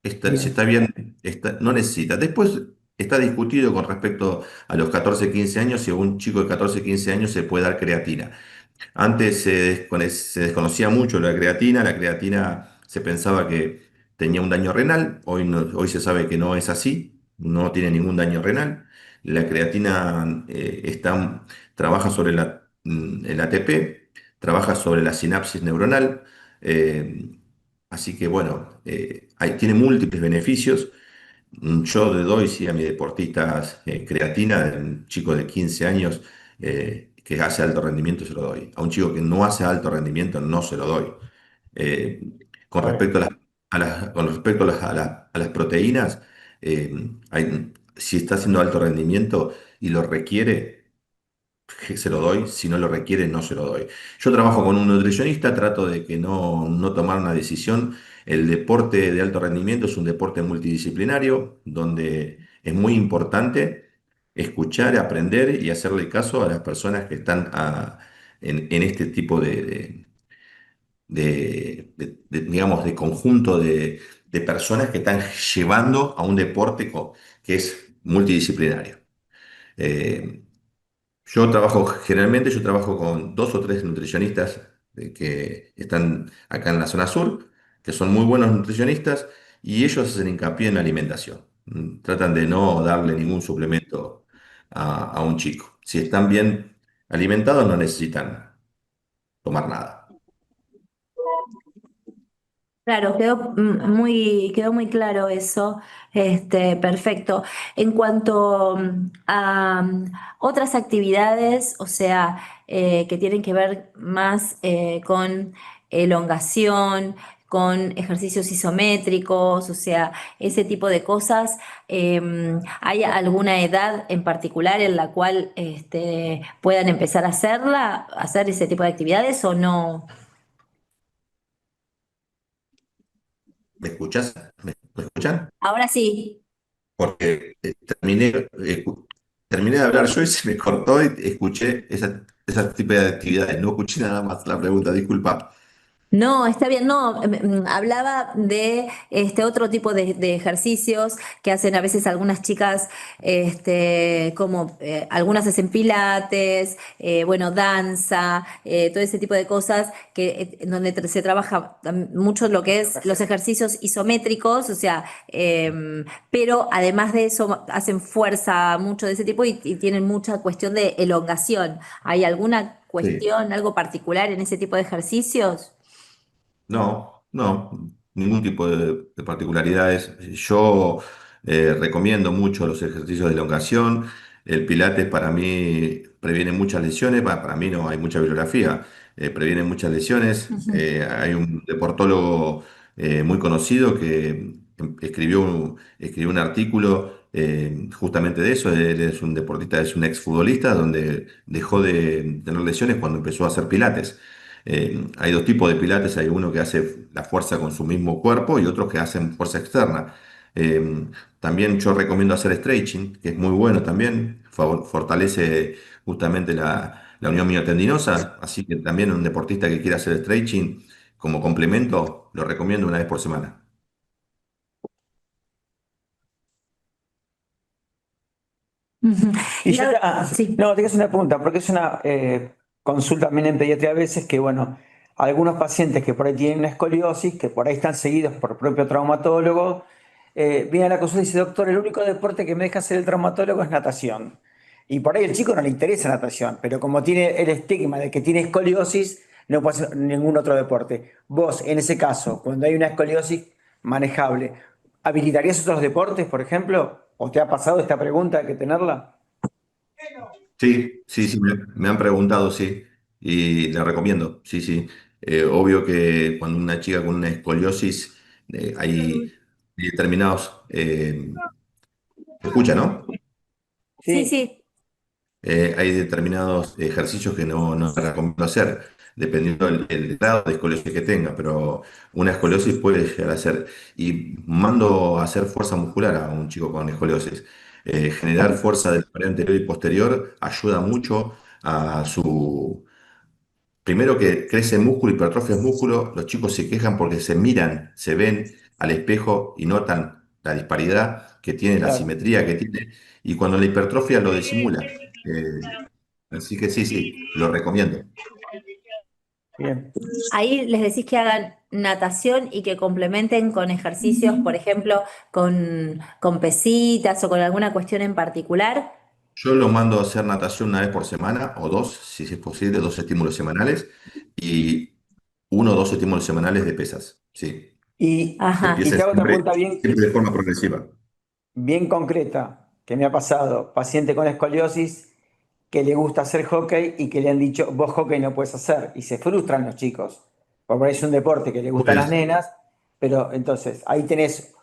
Si Bien. está bien, no necesita. Después está discutido con respecto a los 14 15 años si a un chico de 14 15 años se puede dar creatina. Antes se desconocía mucho la creatina se pensaba que tenía un daño renal, hoy, hoy se sabe que no es así, no tiene ningún daño renal. La creatina trabaja sobre el ATP, trabaja sobre la sinapsis neuronal, eh, así que bueno, tiene múltiples beneficios. Yo le doy, sí, a mis deportistas creatina, un chico de 15 años que hace alto rendimiento se lo doy. A un chico que no hace alto rendimiento no se lo doy. Eh, con Está bien. respecto con respecto a las proteínas, si está haciendo alto rendimiento y lo requiere, se lo doy, si no lo requiere, no se lo doy. Yo trabajo con un nutricionista, trato de que no tomar una decisión. El deporte de alto rendimiento es un deporte multidisciplinario, donde es muy importante escuchar, aprender y hacerle caso a las personas que están en este tipo digamos, de conjunto de personas que están llevando a un deporte que es multidisciplinario. Eh, Generalmente yo trabajo con dos o tres nutricionistas que están acá en la zona sur, que son muy buenos nutricionistas y ellos hacen hincapié en la alimentación. Tratan de no darle ningún suplemento a un chico. Si están bien alimentados no necesitan tomar nada. Claro, quedó muy claro eso. Perfecto. En cuanto a otras actividades, o sea, que tienen que ver más con elongación, con ejercicios isométricos, o sea, ese tipo de cosas. ¿Hay alguna edad en particular en la cual puedan empezar a hacer ese tipo de actividades o no? ¿Me escuchas? ¿Me escuchan? Ahora sí. Porque terminé de hablar yo y se me cortó y escuché ese tipo de actividades. No escuché nada más la pregunta, disculpa. No, está bien, no, hablaba de otro tipo de ejercicios que hacen a veces algunas chicas, como algunas hacen pilates, bueno, danza, todo ese tipo de cosas en donde se trabaja mucho lo que es los ejercicios isométricos, o sea, pero además de eso hacen fuerza mucho de ese tipo y tienen mucha cuestión de elongación. ¿Hay alguna Sí. cuestión, algo particular en ese tipo de ejercicios? No, no, ningún tipo de particularidades. Yo recomiendo mucho los ejercicios de elongación. El Pilates para mí previene muchas lesiones. Para mí no hay mucha bibliografía. Previene muchas lesiones. Hay un deportólogo muy conocido que escribió un artículo justamente de eso. Él es un deportista, es un exfutbolista donde dejó de tener lesiones cuando empezó a hacer Pilates. Hay dos tipos de pilates, hay uno que hace la fuerza con su mismo cuerpo y otros que hacen fuerza externa. También yo recomiendo hacer stretching, que es muy bueno también, fortalece justamente la unión miotendinosa, así que también un deportista que quiera hacer stretching como complemento, lo recomiendo una vez por semana. Ujú. Y yo Sí. no, te quiero hacer una pregunta, porque es una consulta también en pediatría a veces que, bueno, algunos pacientes que por ahí tienen una escoliosis, que por ahí están seguidos por propio traumatólogo, vienen a la consulta y dice, doctor, el único deporte que me deja hacer el traumatólogo es natación. Y por ahí el chico no le interesa natación, pero como tiene el estigma de que tiene escoliosis, no puede hacer ningún otro deporte. Vos, en ese caso, cuando hay una escoliosis manejable, ¿habilitarías otros deportes, por ejemplo? ¿O te ha pasado esta pregunta de que tenerla? Sí, sí, sí, me han preguntado, sí, y le recomiendo, sí, sí. Obvio que cuando una chica con una escoliosis, hay determinados, ¿se escucha, no? Sí, Sí, sí. Hay determinados ejercicios que no se recomiendo hacer, dependiendo el grado de escoliosis que tenga, pero una escoliosis puede llegar a ser, y mando a hacer fuerza muscular a un chico con escoliosis. Generar fuerza del pared anterior y posterior ayuda mucho a su. Primero que crece músculo, hipertrofia es músculo, los chicos se quejan porque se miran, se ven al espejo y notan la disparidad que tiene, la claro. simetría que tiene, y cuando la hipertrofia lo disimula. Así que sí, sí, lo recomiendo. Bien. Ahí les decís que hagan natación y que complementen con ejercicios, por ejemplo, con pesitas o con alguna cuestión en particular. Yo lo mando a hacer natación una vez por semana o dos, si es posible, dos estímulos semanales y uno o dos estímulos semanales de pesas. Sí, que Y te empiecen hago otra siempre, pregunta bien, siempre de forma progresiva. bien concreta que me ha pasado. Paciente con escoliosis que le gusta hacer hockey y que le han dicho, vos hockey no puedes hacer. Y se frustran los chicos. Porque es un deporte que le gustan las Pues nenas, pero entonces ahí tenés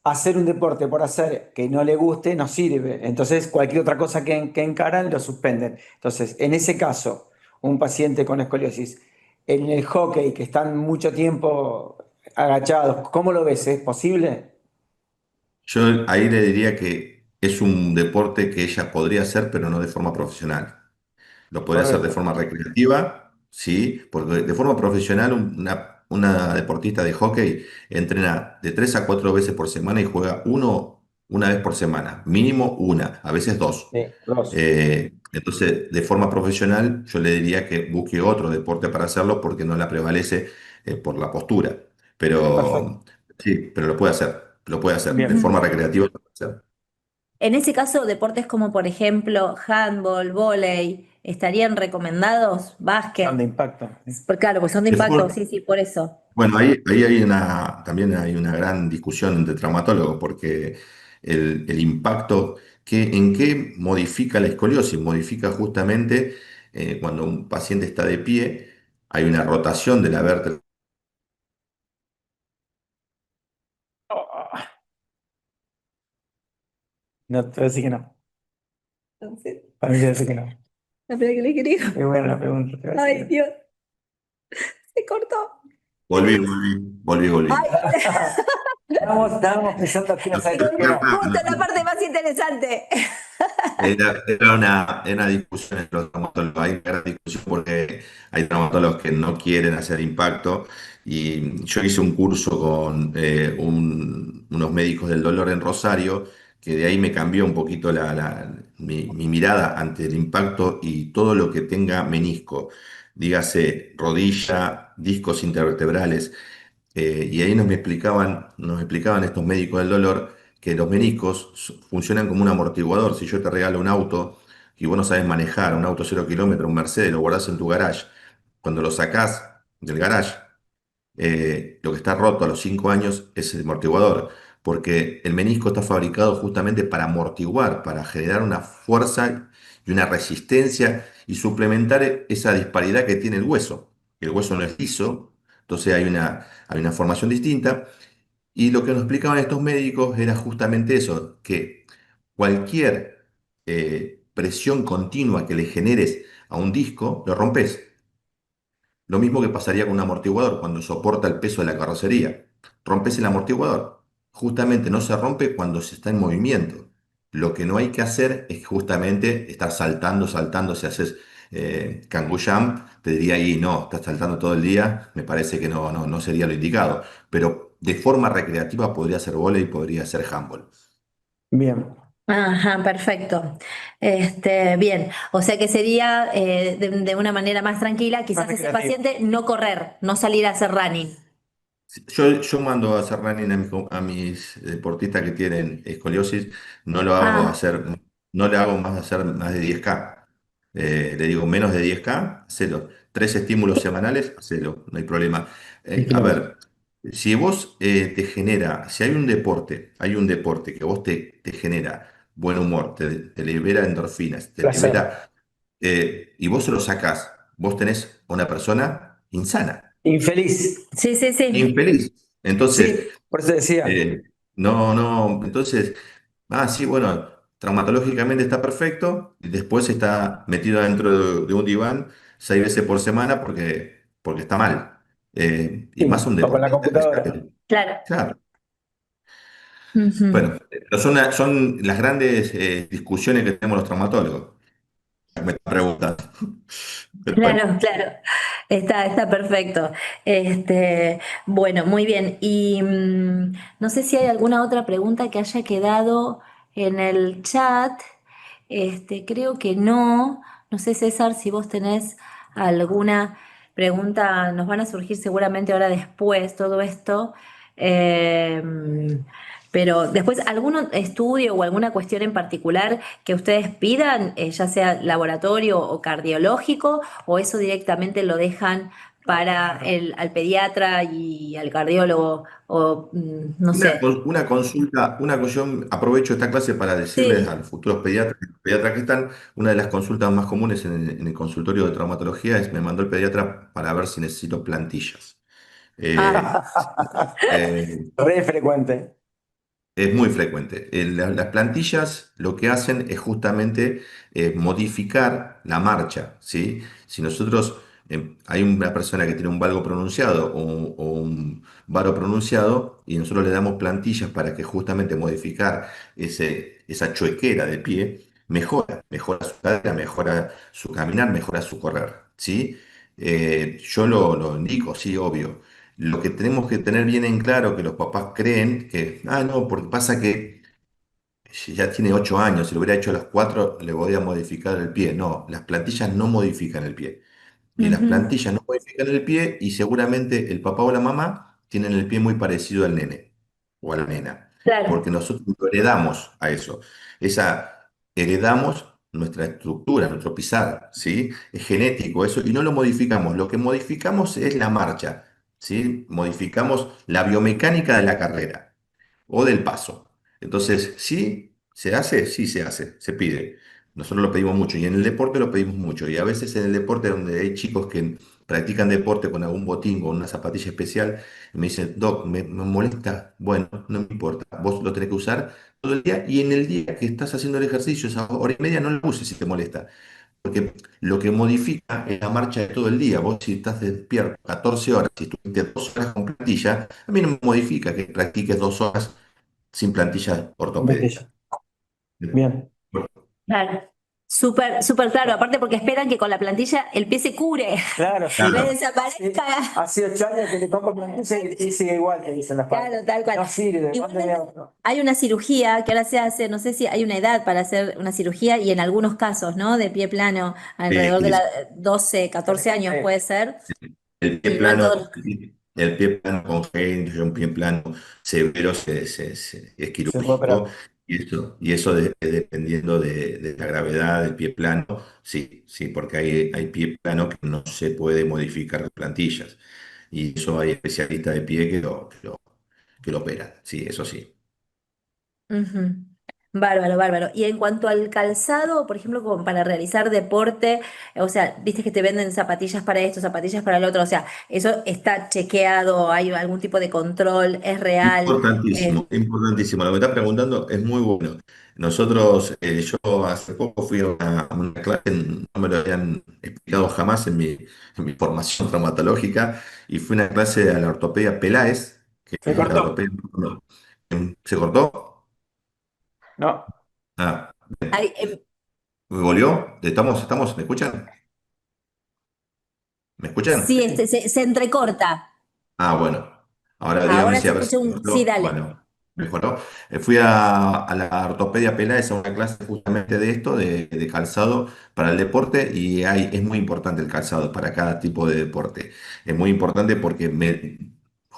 hacer un deporte por hacer que no le guste, no sirve. Entonces cualquier otra cosa que encaran lo suspenden. Entonces, en ese caso, un paciente con escoliosis, en el hockey que están mucho tiempo agachados, ¿cómo lo ves? ¿Es posible? yo ahí le diría que es un deporte que ella podría hacer, pero no de forma profesional. Lo podría hacer de Correcto. forma recreativa, sí, porque de forma profesional una deportista de hockey entrena de 3 a 4 veces por semana y juega una vez por semana, mínimo una, a veces dos. Sí, dos. Entonces, de forma profesional, yo le diría que busque otro deporte para hacerlo porque no la prevalece por la postura. Perfecto. Pero sí, pero lo puede hacer, de Bien. forma recreativa lo puede hacer. En ese caso, deportes como por ejemplo handball, vóley, ¿estarían recomendados? Son de Básquet. impacto. Sí. Claro, pues son de De impacto, for- sí, sí, por eso. Bueno, ahí hay también hay una gran discusión entre traumatólogos porque el impacto, ¿en qué modifica la escoliosis? Modifica justamente cuando un paciente está de pie, hay una rotación de la vértebra No, te voy a decir que no. Entonces, Para mí te voy a decir que no. espera que le escribo. Es buena la pregunta. Te voy a Ay, decir que Dios, se cortó. Volví. Ay, no. Estábamos pensando que no Lo que sabes se decir que volvió no. justo la parte más interesante. Era una discusión entre los traumatólogos. Hay una gran discusión porque hay traumatólogos que no quieren hacer impacto. Y yo hice un curso con unos médicos del dolor en Rosario, que de ahí me cambió un poquito mi mirada ante el impacto y todo lo que tenga menisco, dígase rodilla, discos intervertebrales. Y ahí nos explicaban estos médicos del dolor que los meniscos funcionan como un amortiguador. Si yo te regalo un auto y vos no sabes manejar, un auto 0 kilómetros, un Mercedes, lo guardás en tu garage, cuando lo sacás del garage, lo que está roto a los 5 años es el amortiguador, porque el menisco está fabricado justamente para amortiguar, para generar una fuerza y una resistencia y suplementar esa disparidad que tiene el hueso. El hueso no es liso, entonces hay una formación distinta. Y lo que nos explicaban estos médicos era justamente eso, que cualquier presión continua que le generes a un disco, lo rompes. Lo mismo que pasaría con un amortiguador cuando soporta el peso de la carrocería. Rompes el amortiguador. Justamente no se rompe cuando se está en movimiento. Lo que no hay que hacer es justamente estar saltando, saltando. Si haces kangoo jump, te diría ahí, no, estás saltando todo el día, me parece que no sería lo indicado. Pero de forma recreativa podría ser vóley, podría ser handball. Bien. Ajá, perfecto. Bien, o sea que sería de una manera más tranquila, Más quizás ese recreativo. paciente no correr, no salir a hacer running. Yo mando a hacer running a mis deportistas que tienen escoliosis, no lo hago Ah, hacer, no le hago más hacer más de 10K. Le digo menos de 10K, hacelo. 3 estímulos semanales, hacelo, no hay problema. Sí, A claro. ver, si vos si hay un deporte que vos te genera buen humor, te libera endorfinas, te Placer. libera, y vos se lo sacás, vos tenés una persona insana, Infeliz. sí, sí, sí. infeliz. Entonces, Sí, por eso decía. eh, no, entonces, sí, bueno, traumatológicamente está perfecto, y después está metido dentro de un diván 6 veces por semana porque está mal. Y más Sí, un o con la deportista. computadora. Claro. Claro. Ujú. Bueno, pero son las grandes discusiones que tenemos los traumatólogos. Me están preguntando. Pero bueno, Claro, claro. Está perfecto. Bueno, muy bien. Y no sé si hay alguna otra pregunta que haya quedado en el chat. Creo que no. No sé, César, si vos tenés alguna pregunta, nos van a surgir seguramente ahora después todo esto. Em, pero después, ¿algún estudio o alguna cuestión en particular que ustedes pidan, ya sea laboratorio o cardiológico, o eso directamente lo dejan para al pediatra y al cardiólogo, o no una, sé? cons- una consulta, yo aprovecho esta clase para decirles a Sí. los futuros pediatras que están, una de las consultas más comunes en el consultorio de traumatología me mandó el pediatra para ver si necesito plantillas. Eh, eh, Re frecuente. es muy frecuente. Las plantillas lo que hacen es justamente modificar la marcha, ¿sí? Si nosotros, hay una persona que tiene un valgo pronunciado o un varo pronunciado y nosotros le damos plantillas para que justamente modificar esa chuequera de pie, mejora su cadera, mejora su caminar, mejora su correr, ¿sí? Yo lo indico, sí, obvio. Lo que tenemos que tener bien en claro que los papás creen que, no, porque pasa que si ya tiene 8 años, si lo hubiera hecho a los 4 le voy a modificar el pie. No, las plantillas no modifican el pie. Y las Ujú. plantillas no modifican el pie y seguramente el papá o la mamá tienen el pie muy parecido al nene o a la nena, Claro, porque nosotros lo heredamos a eso. Heredamos nuestra estructura, nuestro pisar, ¿sí? Es genético eso y no lo modificamos. Lo que modificamos es la marcha, ¿sí? Modificamos la biomecánica de la carrera o del paso. Entonces, ¿sí se hace? Sí se hace, se pide. Nosotros lo pedimos mucho y en el deporte lo pedimos mucho. Y a veces en el deporte donde hay chicos que practican deporte con algún botín, con una zapatilla especial, y me dicen, Doc, me molesta. Bueno, no me importa, vos lo tenés que usar todo el día y en el día que estás haciendo el ejercicio, esa hora y media, no lo uses si te molesta. Porque lo que modifica es la marcha de todo el día. Vos si estás despierto 14 horas, si estuviste 2 horas con plantilla, a mí no me modifica que practiques 2 horas sin plantilla ortopédica. Botello. Bien. Claro. Súper, súper claro. Aparte porque esperan que con la plantilla el pie se cure, Claro, sí. me Claro, Sí, desaparezca. hace 8 años que le compro plantilla y sigue igual, que dicen las padres. Claro, tal cual. No sirve, Igualmente mándeme otro. hay una cirugía que ahora se hace, no sé si hay una edad para hacer una cirugía y en algunos casos, ¿no? De pie plano, alrededor de la sí, 12, 14 años puede ser, el pie y no en plano, todos los casos. el pie plano congénito, y un pie plano severo es Se puede quirúrgico, operar. y eso dependiendo de la gravedad del pie plano, sí, sí, porque hay pie plano que no se puede modificar con plantillas, y eso hay especialistas de pie que lo operan, sí, eso sí. Ujú. Bárbaro, bárbaro. Y en cuanto al calzado, por ejemplo, como para realizar deporte, o sea, viste que te venden zapatillas para esto, zapatillas para el otro, o sea, eso está chequeado, hay algún tipo de control, es real. Importantísimo, importantísimo. Lo que me está preguntando es muy bueno. Nosotros, yo hace poco fui a una clase, no me lo habían explicado jamás en mi formación traumatológica, y fui a una clase de la ortopedia Peláez, que ¿Se es la cortó? ortopedia. No, ¿se cortó? No. Ah, Hay, ¿me volvió? ¿Me escuchan? ¿Me escuchan? sí, se entrecorta. Ah, bueno. Ahora dígame Ahora si se a ver si escucha un, sí, mejoró. dale. Bueno, mejoró. Fui a la ortopedia Peláez a una clase justamente de esto, de calzado para el deporte, y es muy importante el calzado para cada tipo de deporte. Es muy importante porque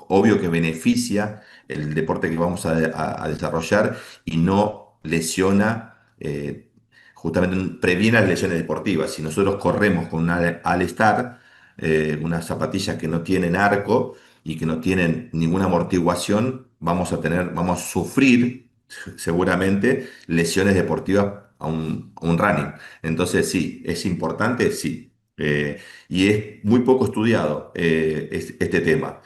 obvio que beneficia el deporte que vamos a desarrollar y no lesiona, justamente previene las lesiones deportivas. Si nosotros corremos con una All-Star, unas zapatillas que no tienen arco y que no tienen ninguna amortiguación, vamos a sufrir seguramente lesiones deportivas a un running. Entonces, sí, es importante, sí. Y es muy poco estudiado este tema.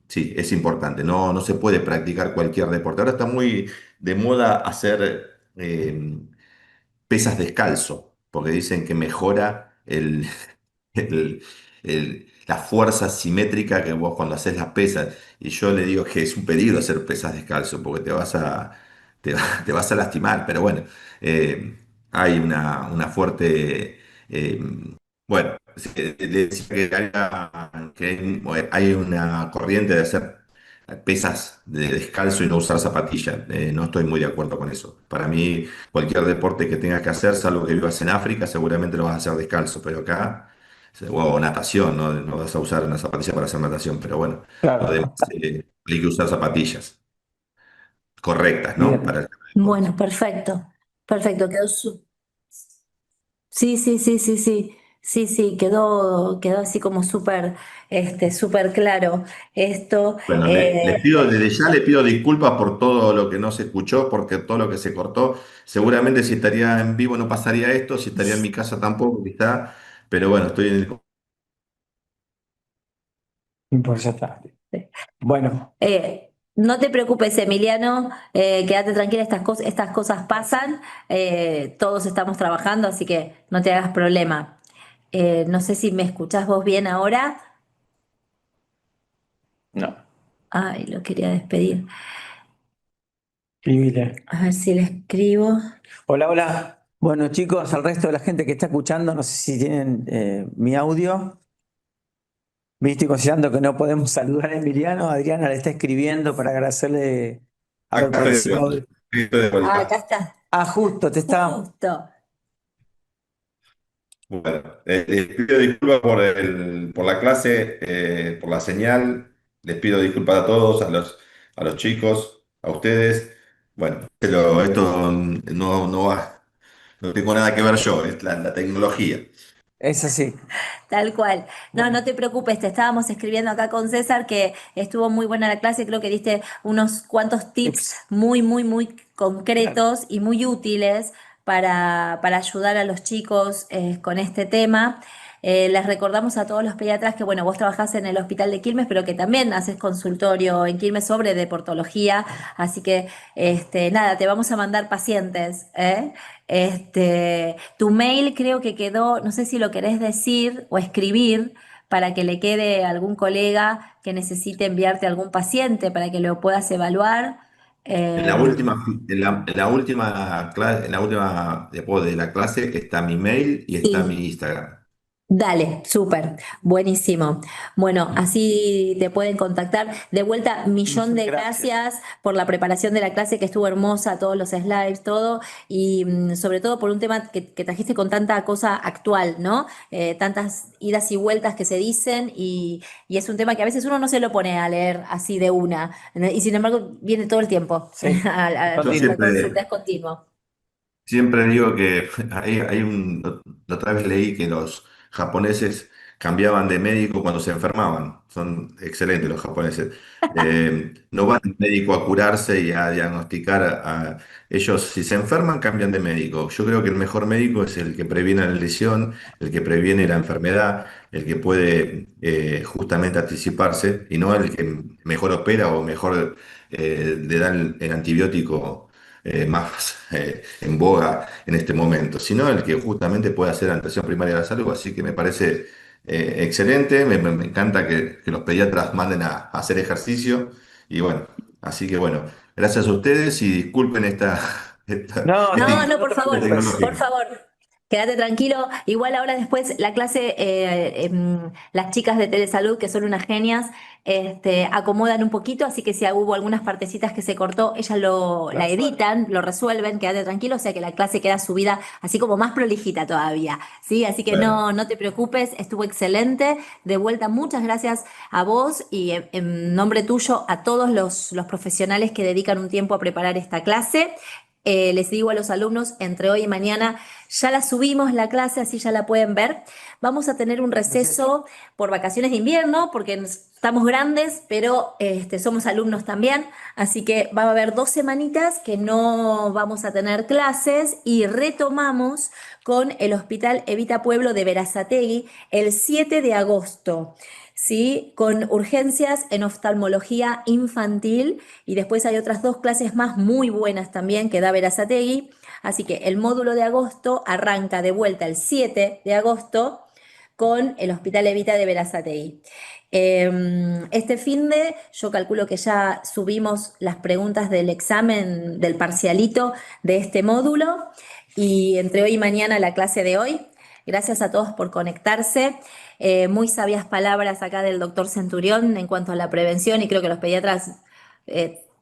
Sí, es importante. No se puede practicar cualquier deporte. Ahora está muy de moda hacer pesas descalzo, porque dicen que mejora la fuerza simétrica que vos cuando haces las pesas. Y yo le digo que es un peligro hacer pesas descalzo, porque te vas a lastimar. Pero bueno, hay una fuerte. Bueno, le decía que hay una corriente de hacer pesas de descalzo y no usar zapatillas. No estoy muy de acuerdo con eso. Para mí, cualquier deporte que tengas que hacer, salvo que vivas en África, seguramente lo vas a hacer descalzo, pero acá, o natación, ¿no? No vas a usar una zapatilla para hacer natación, pero bueno, lo Claro. demás, hay que usar zapatillas correctas, ¿no? Para Bien. el deporte. Bueno, perfecto. Perfecto, sí, sí, sí, sí, sí. Sí, sí, quedó así como súper, súper claro esto. Bueno, desde ya le pido disculpas por todo lo que no se escuchó, porque todo lo que se cortó, seguramente si estaría en vivo no pasaría esto, si estaría en mi casa tampoco, quizá, pero bueno, estoy en el. Pues ya está. Bueno, No te preocupes, Emiliano, quédate tranquila, estas cosas pasan, todos estamos trabajando, así que no te hagas problema. No sé si me escuchás vos bien ahora. no. Ay, lo quería despedir. Escribile. A ver si le escribo. Hola, hola. Bueno, chicos, al resto de la gente que está escuchando, no sé si tienen mi audio. Viste, considerando que no podemos saludar a Emiliano, Adriana le está escribiendo para agradecerle haber Acá estoy de participado. vuelta. Estoy de Ah, acá vuelta. está, Ah, justo, te está. justo. Bueno, les pido disculpas por la clase, por la señal. Les pido disculpas a todos, a los chicos, a ustedes. Bueno, pero esto no va, no tengo nada que ver yo, es la tecnología. Es así. Tal cual. No, no te preocupes, te estábamos escribiendo acá con César que estuvo muy buena la clase, creo que diste unos cuantos tips Tips. muy, muy, muy Claro. concretos y muy útiles para ayudar a los chicos con este tema. Les recordamos a todos los pediatras que, bueno, vos trabajás en el Hospital de Quilmes, pero que también haces consultorio en Quilmes sobre deportología, así que, nada, te vamos a mandar pacientes, ¿eh? Tu mail creo que quedó, no sé si lo querés decir o escribir para que le quede a algún colega que necesite enviarte algún paciente para que lo puedas evaluar. En Eh, la última, en la última clase, en la última después de la clase está mi mail y está mi sí. Instagram. Dale, súper, buenísimo. Bueno, así te pueden contactar. De vuelta, millón de Gracias. gracias por la preparación de la clase que estuvo hermosa, todos los slides, todo, y sobre todo por un tema que trajiste con tanta cosa actual, ¿no? Tantas idas y vueltas que se dicen y es un tema que a veces uno no se lo pone a leer así de una, ¿no? Y sin embargo viene todo el tiempo. Sí, Yo La continuo. consulta siempre, es continua. Siempre digo que la otra vez leí que los japoneses cambiaban de médico cuando se enfermaban. Son excelentes los japoneses. No van al médico a curarse y a diagnosticar. Ellos, si se enferman, cambian de médico. Yo creo que el mejor médico es el que previene la lesión, el que previene la enfermedad, el que puede justamente anticiparse y no el que mejor opera o mejor le da el antibiótico más en boga en este momento, sino el que justamente puede hacer atención primaria de la salud. Así que me parece excelente, me encanta que los pediatras manden a hacer ejercicio y bueno, así que bueno, gracias a ustedes y disculpen No, esta no, No, no, no por te favor, instancia preocupes. por tecnológica. favor. Quédate tranquilo. Igual ahora después la clase, las chicas de Telesalud, que son unas genias, acomodan un poquito, así que si hubo algunas partecitas que se cortó, ellas la editan, lo resuelven, quédate tranquilo, o sea que la clase queda subida así como más prolijita todavía, ¿sí? Así que Bueno, no te preocupes, estuvo excelente. De vuelta, muchas gracias a vos y en nombre tuyo a todos los profesionales que dedican un tiempo a preparar esta clase. Les digo a los alumnos, entre hoy y mañana ya la subimos la clase, así ya la pueden ver. Vamos a tener un Gracias. receso por vacaciones de invierno, porque estamos grandes, pero somos alumnos también, así que va a haber 2 semanitas que no vamos a tener clases y retomamos con el Hospital Evita Pueblo de Berazategui el 7 de agosto. ¿Sí? Con urgencias en oftalmología infantil y después hay otras 2 clases más muy buenas también que da Berazategui. Así que el módulo de agosto arranca de vuelta el 7 de agosto con el Hospital Evita de Berazategui. Este finde, yo calculo que ya subimos las preguntas del examen, del parcialito de este módulo y entre hoy y mañana la clase de hoy. Gracias a todos por conectarse. Muy sabias palabras acá del doctor Centurión en cuanto a la prevención y creo que los pediatras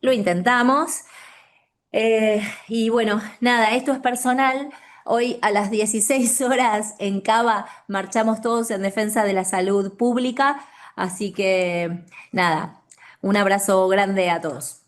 lo intentamos. Y bueno, nada, esto es personal. Hoy a las 16 horas en Cava marchamos todos en defensa de la salud pública, así que nada, un abrazo grande a todos.